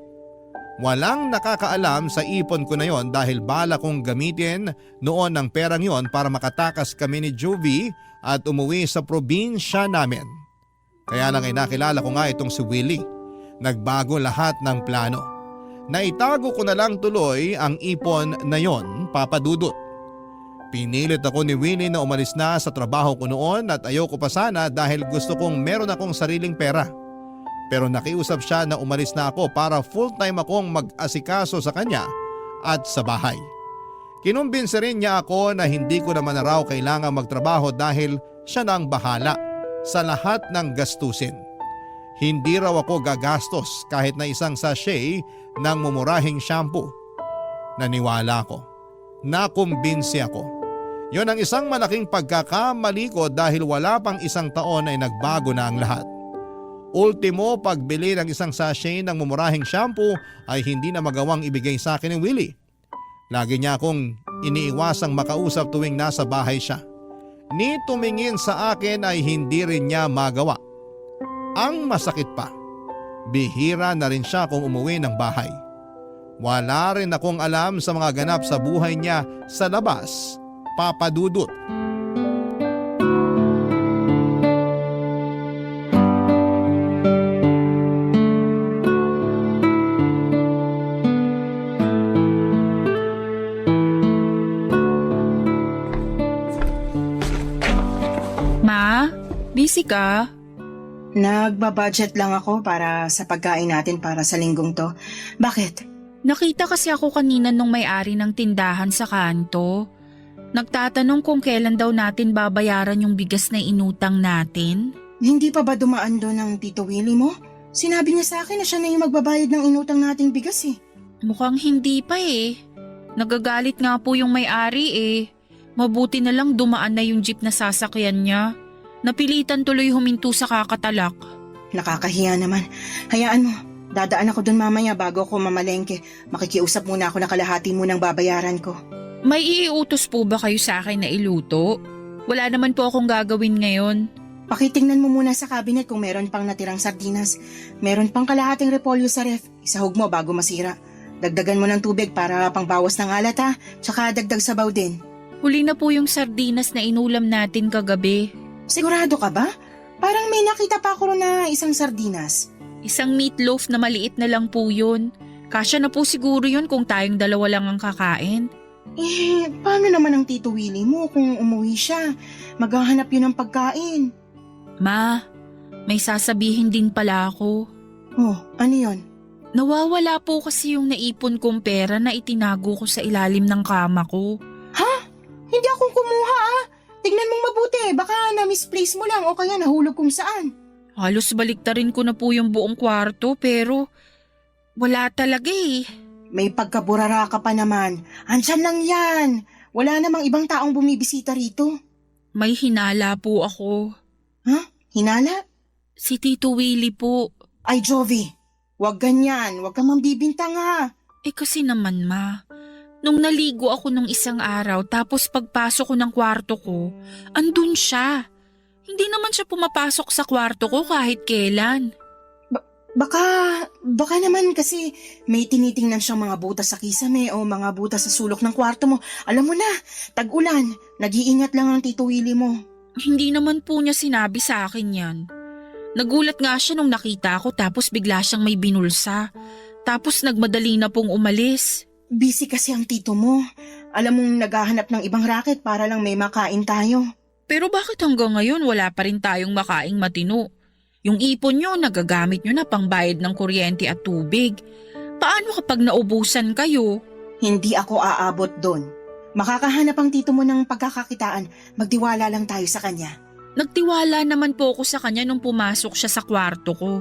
Walang nakakaalam sa ipon ko na yon dahil bala kong gamitin noon ang perang yon para makatakas kami ni Juvie at umuwi sa probinsya namin. Kaya lang ay nakilala ko nga itong si Willie. Nagbago lahat ng plano. Naitago ko na lang tuloy ang ipon na yon, Papa Dudut. Pinilit ako ni Willie na umalis na sa trabaho ko noon at ayoko pa sana dahil gusto kong meron akong sariling pera. Pero nakiusap siya na umalis na ako para full-time akong mag-asikaso sa kanya at sa bahay. Kinumbinsi rin niya ako na hindi ko naman na raw kailangang magtrabaho dahil siya na ang bahala sa lahat ng gastusin. Hindi raw ako gagastos kahit na isang sachet ng mumurahing shampoo. Naniwala ako. Nakumbinsi ako. Yon ang isang malaking pagkakamali ko dahil wala pang isang taon ay nagbago na ang lahat. Ultimo, pagbili ng isang sachet ng mumurahing shampoo ay hindi na magawang ibigay sa akin ni Willie. Lagi niya akong iniiwasang makausap tuwing nasa bahay siya. Ni tumingin sa akin ay hindi rin niya magawa. Ang masakit pa, bihira na rin siya kung umuwi ng bahay. Wala rin akong alam sa mga ganap sa buhay niya sa labas, Papa Dudut. Ma, busy ka? Nagbabudget lang ako para sa pagkain natin para sa linggong to. Bakit? Nakita kasi ako kanina nung may-ari ng tindahan sa kanto. Nagtatanong kung kailan daw natin babayaran yung bigas na inutang natin. Hindi pa ba dumaan doon ng Tito Willie mo? Sinabi niya sa akin na siya na yung magbabayad ng inutang nating bigas eh. Mukhang hindi pa eh. Nagagalit nga po yung may-ari eh. Mabuti na lang dumaan na yung jeep na sasakyan niya. Napilitan tuloy huminto sa kakatalak. Nakakahiya naman. Hayaan mo, dadaan ako doon mamaya bago ako mamalengke. Makikiusap muna ako na kalahati munang babayaran ko. May iutos po ba kayo sa akin na iluto? Wala naman po akong gagawin ngayon. Pakitingnan mo muna sa cabinet kung meron pang natirang sardinas. Meron pang kalahating repolyo sa ref. Isahog mo bago masira. Dagdagan mo ng tubig para pangbawas ng alat ha. Tsaka dagdag sabaw din. Huli na po yung sardinas na inulam natin kagabi. Sigurado ka ba? Parang may nakita pa ako ron na isang sardinas. Isang meatloaf na maliit na lang po yun. Kasya na po siguro yun kung tayong dalawa lang ang kakain. Paano naman ang Tito Willie mo kung umuwi siya? Maghahanap yun ng pagkain. Ma, may sasabihin din pala ako. Oh, ano yun? Nawawala po kasi yung naipon kong pera na itinago ko sa ilalim ng kama ko. Ha? Hindi akong kumuha ah. Tignan mong mabuti, baka na-misplace mo lang o kaya nahulog kung saan. Halos baliktarin ko na po yung buong kwarto pero wala talaga eh. May pagkaburara ka pa naman. Andyan lang yan. Wala namang ibang taong bumibisita rito. May hinala po ako. Ha? Hinala? Si Tito Willie po. Ay, Jovi, wag ganyan. Wag ka mambibintang ha. Eh kasi naman ma, nung naligo ako nung isang araw tapos pagpasok ko ng kwarto ko, andun siya. Hindi naman siya pumapasok sa kwarto ko kahit kailan. Baka naman kasi may tinitingnan siyang mga butas sa kisame o mga butas sa sulok ng kwarto mo. Alam mo na, tag-ulan, nag-iingat lang ang Tito Willie mo. Hindi naman po niya sinabi sa akin yan. Nagulat nga siya nung nakita ko tapos bigla siyang may binulsa. Tapos nagmadali na pong umalis. Busy kasi ang tito mo. Alam mong naghahanap ng ibang racket para lang may makain tayo. Pero bakit hanggang ngayon wala pa rin tayong makaing matino? Yung ipon nyo, nagagamit nyo na pangbayad ng kuryente at tubig. Paano kapag naubusan kayo? Hindi ako aabot doon. Makakahanap ang tito mo ng pagkakakitaan. Magtiwala lang tayo sa kanya. Nagtiwala naman po ako sa kanya nung pumasok siya sa kwarto ko.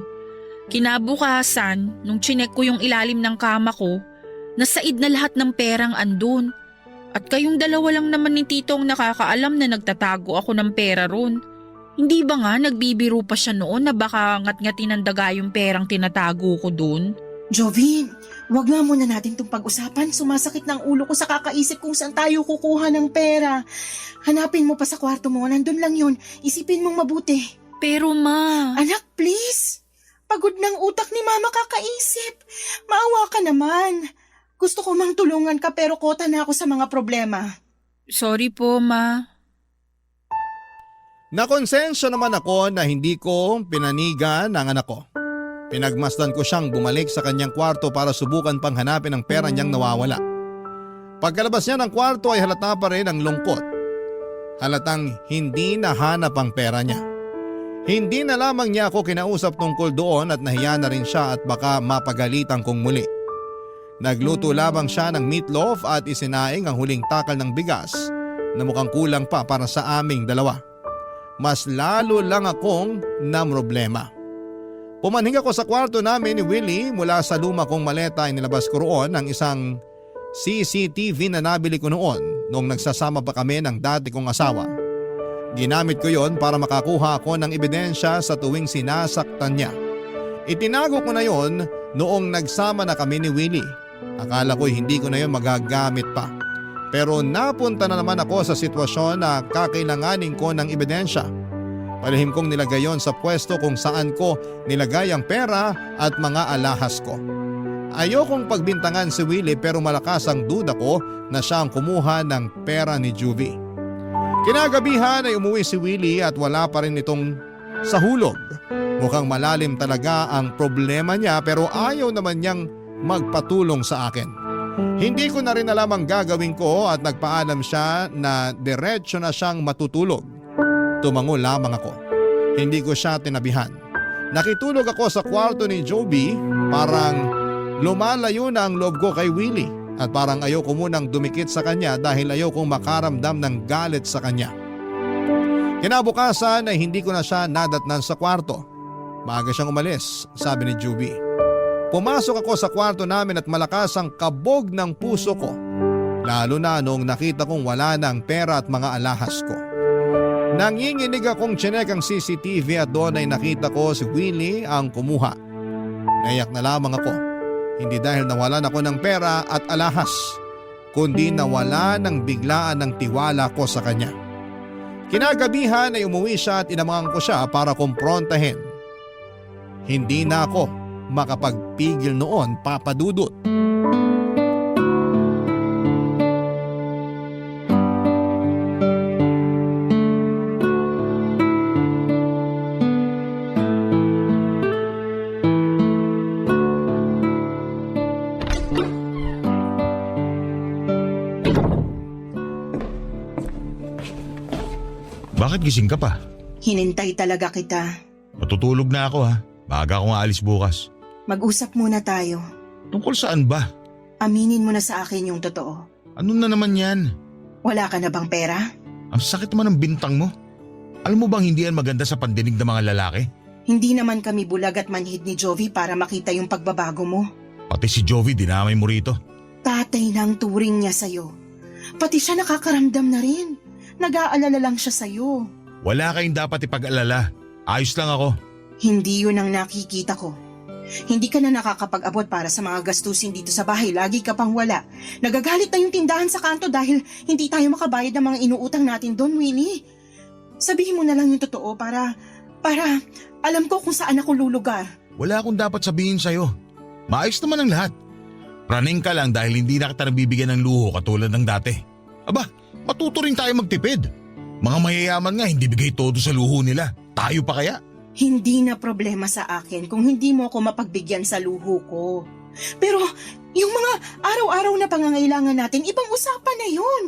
Kinabukasan, nung chinek ko yung ilalim ng kama ko, nasaid na lahat ng perang andun. At kayong dalawa lang naman ni Tito ang nakakaalam na nagtatago ako ng pera ron. Hindi ba nga nagbibiro pa siya noon na baka ngat-ngatin ng daga yung perang tinatago ko dun? Jovi, wag nga muna natin itong pag-usapan. Sumasakit ng ulo ko sa kakaisip kung saan tayo kukuha ng pera. Hanapin mo pa sa kwarto mo, nandun lang yun. Isipin mong mabuti. Pero ma… Anak, please. Pagod ng utak ni mama kakaisip. Maawa ka naman. Gusto ko mang tulungan ka pero kota na ako sa mga problema. Sorry po ma. Nakonsensya naman ako na hindi ko pinanigan ang anak ko. Pinagmasdan ko siyang bumalik sa kanyang kwarto para subukan pang hanapin ang pera niyang nawawala. Pagkalabas niya ng kwarto ay halata pa rin ang lungkot. Halatang hindi nahanap ang pera niya. Hindi na lamang niya ako kinausap tungkol doon at nahiya na rin siya at baka mapagalitan kong muli. Nagluto lamang siya ng meatloaf at isinaing ang huling takal ng bigas na mukhang kulang pa para sa aming dalawa. Mas lalo lang akong namroblema. Pumanhing ako sa kwarto namin ni Willie. Mula sa luma kong maleta ay nilabas ko roon ang isang CCTV na nabili ko noon nung nagsasama pa kami ng dati kong asawa. Ginamit ko yon para makakuha ako ng ebidensya sa tuwing sinasaktan niya. Itinago ko na yon noong nagsama na kami ni Willie. Akala ko hindi ko na yon magagamit pa. Pero napunta na naman ako sa sitwasyon na kakailanganin ko ng ebidensya. Palihim kong nilagay yon sa pwesto kung saan ko nilagay ang pera at mga alahas ko. Ayokong pagbintangan si Willie pero malakas ang duda ko na siya ang kumuha ng pera ni Juvie. Kinagabihan ay umuwi si Willie at wala pa rin itong sa hulog. Mukhang malalim talaga ang problema niya pero ayaw naman niyang magpatulong sa akin. Hindi ko na rin alam ang gagawin ko at nagpaalam siya na diretsyo na siyang matutulog. Tumango lamang ako. Hindi ko siya tinabihan. Nakitulog ako sa kwarto ni Joby. Parang lumalayo na ang loob ko kay Willie. At parang ayoko munang dumikit sa kanya dahil ayokong makaramdam ng galit sa kanya. Kinabukasan ay hindi ko na siya nadatnan sa kwarto. Maaga siyang umalis, sabi ni Joby. Pumasok ako sa kwarto namin at malakas ang kabog ng puso ko. Lalo na nung nakita kong wala na ang pera at mga alahas ko. Nanginginig akong tsinek ang CCTV at doon ay nakita ko si Willie ang kumuha. Naiyak na lamang ako. Hindi dahil nawalan ako ng pera at alahas, kundi nawala ng biglaan ng tiwala ko sa kanya. Kinagabihan ay umuwi siya at inamangan ko siya para kumprontahin. Hindi na ako makapagpigil noon, Papa Dudut. Bakit gising ka pa? Hinintay talaga kita. Matutulog na ako ha. Maaga akong aalis bukas. Mag-usap muna tayo. Tungkol saan ba? Aminin mo na sa akin yung totoo. Ano na naman yan? Wala ka na bang pera? Ang sakit naman ng bintang mo. Alam mo bang hindi yan maganda sa pandinig ng mga lalaki? Hindi naman kami bulag at manhid ni Jovi para makita yung pagbabago mo. Pati si Jovi dinamay mo rito. Tatay na ang turing niya sa'yo. Pati siya nakakaramdam na rin. Nag-aalala lang siya sa'yo. Wala kayong dapat ipag-alala. Ayos lang ako. Hindi yun ang nakikita ko. Hindi ka na nakakapag-abot para sa mga gastusin dito sa bahay. Lagi ka pang wala. Nagagalit na yung tindahan sa kanto dahil hindi tayo makabayad ng mga inuutang natin doon, Winnie. Sabihin mo na lang yung totoo para alam ko kung saan ako lulugar. Wala akong dapat sabihin sa'yo. Maayos naman ang lahat. Praning ka lang dahil hindi na kita nabibigyan ng luho katulad ng dati. Aba, matuto rin tayo magtipid. Mga mayayaman nga hindi bigay todo sa luho nila. Tayo pa kaya? Hindi na problema sa akin kung hindi mo ako mapagbigyan sa luho ko. Pero yung mga araw-araw na pangangailangan natin, ibang usapan na yun.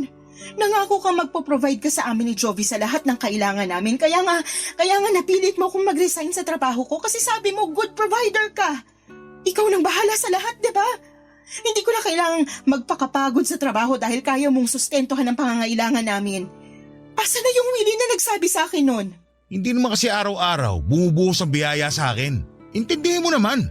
Nangako ka magpo-provide ka sa amin ni Jovi sa lahat ng kailangan namin. Kaya nga napilit mo akong mag-resign sa trabaho ko kasi sabi mo good provider ka. Ikaw nang bahala sa lahat, di ba? Hindi ko na kailangang magpakapagod sa trabaho dahil kaya mong sustentuhan ang pangangailangan namin. Asa na yung Willie na nagsabi sa akin nun? Hindi naman kasi araw-araw bumubuhos ang biyaya sa akin. Intindihin mo naman.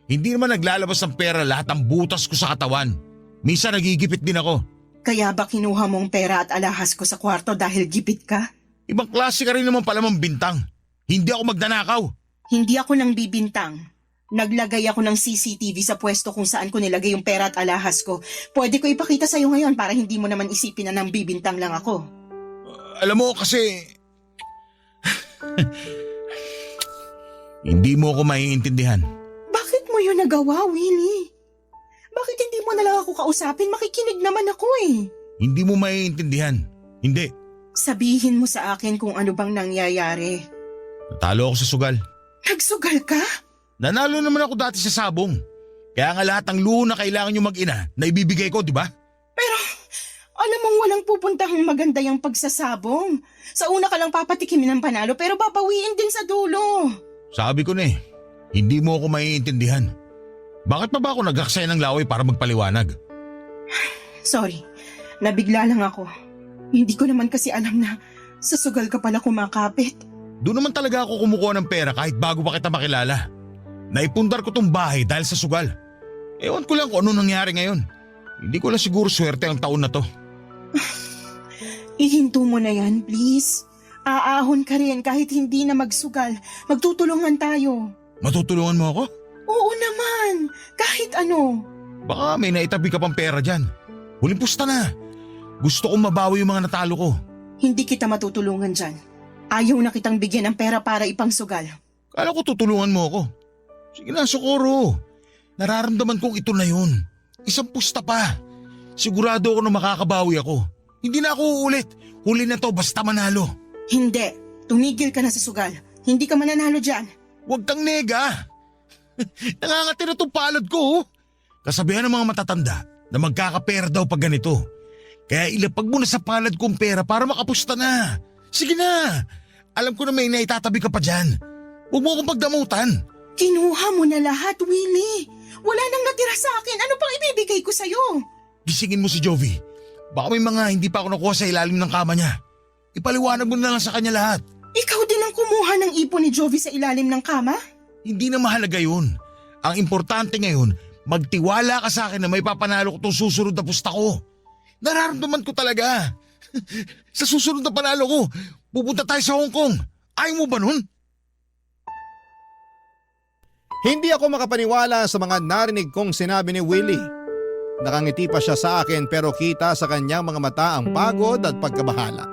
Hindi naman naglalabas ng pera lahat ng butas ko sa katawan. Minsan nagigipit din ako. Kaya ba kinuha mong pera at alahas ko sa kwarto dahil gipit ka? Ibang klase ka rin naman pala mong bintang. Hindi ako magnanakaw. Hindi ako nang bibintang. Naglagay ako ng CCTV sa pwesto kung saan ko nilagay yung pera at alahas ko. Pwede ko ipakita sa'yo ngayon para hindi mo naman isipin na nang bibintang lang ako. Alam mo kasi… Hindi mo ako maiintindihan. Bakit mo yun nagawa, Willie? Bakit hindi mo na lang ako kausapin? Makikinig naman ako eh. Hindi mo maiintindihan. Hindi. Sabihin mo sa akin kung ano bang nangyayari. Natalo ako sa sugal. Nagsugal ka? Nanalo naman ako dati sa sabong. Kaya nga lahat ng luho na kailangan nyo mag-ina na ibibigay ko, di ba? Pero alam mong walang pupuntahang maganda yung pagsasabong. Sa una ka lang papatikimin ng panalo pero babawiin din sa dulo. Sabi ko na eh, hindi mo ako maiintindihan. Bakit pa ba ako nag-aksaya ng laway para magpaliwanag? Sorry, nabigla lang ako. Hindi ko naman kasi alam na sa sugal ka pala kumakapit. Doon naman talaga ako kumukuha ng pera kahit bago pa kita makilala. Naipundar ko tong bahay dahil sa sugal. Ewan ko lang kung ano nangyari ngayon. Hindi ko lang siguro swerte ang taon na to. Ihinto mo na yan, please. Aahon ka rin kahit hindi na magsugal. Magtutulungan tayo. Matutulungan mo ako? Oo naman, kahit ano. Baka may naitabi ka pang pera dyan. Huling pusta na. Gusto kong mabawi yung mga natalo ko. Hindi kita matutulungan dyan. Ayaw na kitang bigyan ng pera para ipangsugal. Kala ko tutulungan mo ako. Sige na, Socorro. Nararamdaman kong ito na yun. Isang pusta pa. Sigurado ako na makakabawi ako. Hindi na ako uulit. Huli na to basta manalo. Hindi, tumigil ka na sa sugal. Hindi ka mananalo dyan. Huwag kang nega. Nangangati na itong palad ko. Kasabihan ng mga matatanda na magkakapera daw pag ganito. Kaya ilapag mo na sa palad kong pera para makapusta na. Sige na. Alam ko na may naitatabi ka pa dyan. Huwag mo akong pagdamutan. Kinuha mo na lahat, Willie. Wala nang natira sa akin. Ano pang ibibigay ko sa'yo? Gisingin mo si Jovi. Baka may mga hindi pa ako nakuha sa ilalim ng kama niya. Ipaliwanag mo na lang sa kanya lahat. Ikaw din ang kumuha ng ipon ni Jovi sa ilalim ng kama? Hindi na mahalaga yun. Ang importante ngayon, magtiwala ka sa akin na may papanalo ko itong susunod na pusta ko. Nararamdaman ko talaga. Sa susunod na panalo ko, pupunta tayo sa Hong Kong. Ayaw mo ba nun? Hindi ako makapaniwala sa mga narinig kong sinabi ni Willie. Nakangiti pa siya sa akin pero kita sa kanyang mga mata ang pagod at pagkabahala.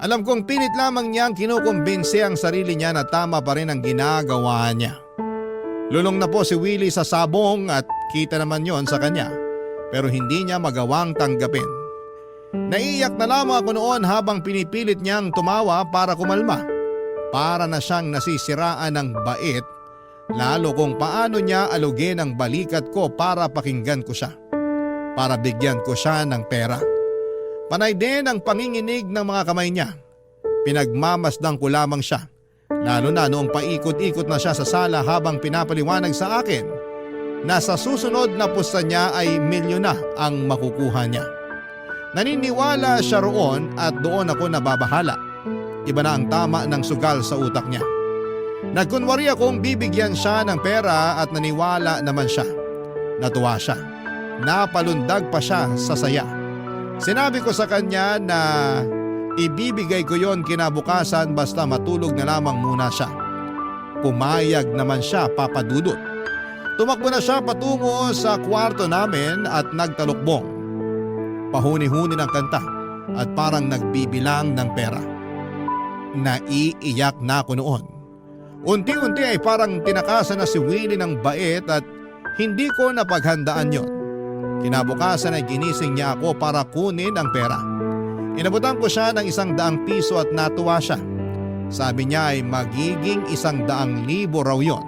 Alam kong pilit lamang niyang kinukumbinsi ang sarili niya na tama pa rin ang ginagawa niya. Lulong na po si Willie sa sabong at kita naman yon sa kanya pero hindi niya magawang tanggapin. Naiiyak na lamang ako noon habang pinipilit niyang tumawa para kumalma. Para na siyang nasisiraan ng bait lalo kung paano niya alugin ang balikat ko para pakinggan ko siya. Para bigyan ko siya ng pera. Panay din ang panginginig ng mga kamay niya. Pinagmamasdang ko lamang siya. Lalo na noong paikot-ikot na siya sa sala habang pinapaliwanag sa akin na sa susunod na pusta niya ay milyon na ang makukuha niya. Naniniwala siya roon at doon ako nababahala. Iba na ang tama ng sugal sa utak niya. Nagkunwari akong bibigyan siya ng pera at naniwala naman siya. Natuwa siya. Napalundag pa siya sa saya. Sinabi ko sa kanya na ibibigay ko yon kinabukasan basta matulog na lamang muna siya. Pumayag naman siya, Papa Dudut. Tumakbo na siya patungo sa kwarto namin at nagtalukbong. Pahuni-huni ng kanta at parang nagbibilang ng pera. Naiiyak na ako noon. Unti-unti ay parang tinakasan na si Willie ng bait at hindi ko napaghandaan yon. Kinabukasan ay ginising niya ako para kunin ang pera. Inabutan ko siya ng 100 piso at natuwa siya. Sabi niya ay magiging 100,000 raw yon.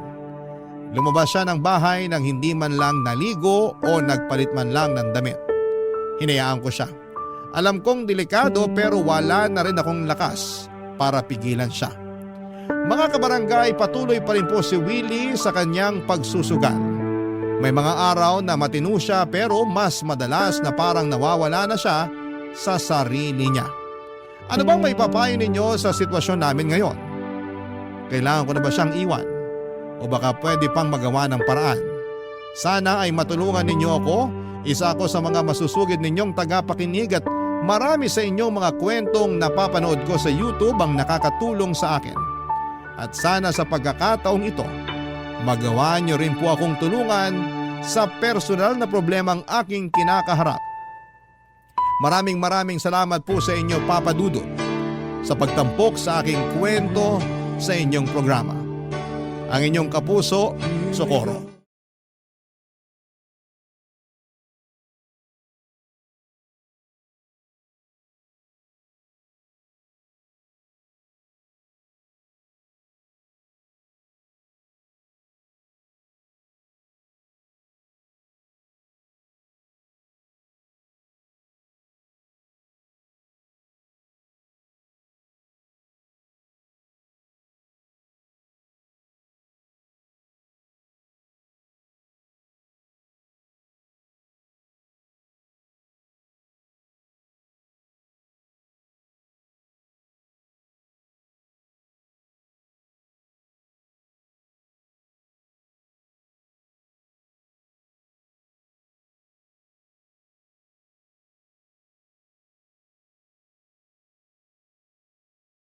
Lumabas siya ng bahay nang hindi man lang naligo o nagpalit man lang ng damit. Hinayaan ko siya. Alam kong delikado pero wala na rin akong lakas para pigilan siya. Mga kabarangay, patuloy pa rin po si Willie sa kanyang pagsusugal. May mga araw na matino siya pero mas madalas na parang nawawala na siya sa sarili niya. Ano bang may papayo ninyo sa sitwasyon namin ngayon? Kailangan ko na ba siyang iwan? O baka pwede pang magawa ng paraan? Sana ay matulungan ninyo ako. Isa ako sa mga masusugid ninyong tagapakinig at marami sa inyong mga kwentong napapanood ko sa YouTube ang nakakatulong sa akin. At sana sa pagkakataong ito, magawa niyo rin po akong tulungan sa personal na problemang aking kinakaharap. Maraming salamat po sa inyo, Papa Dudut, sa pagtampok sa aking kwento sa inyong programa. Ang inyong kapuso, Socorro.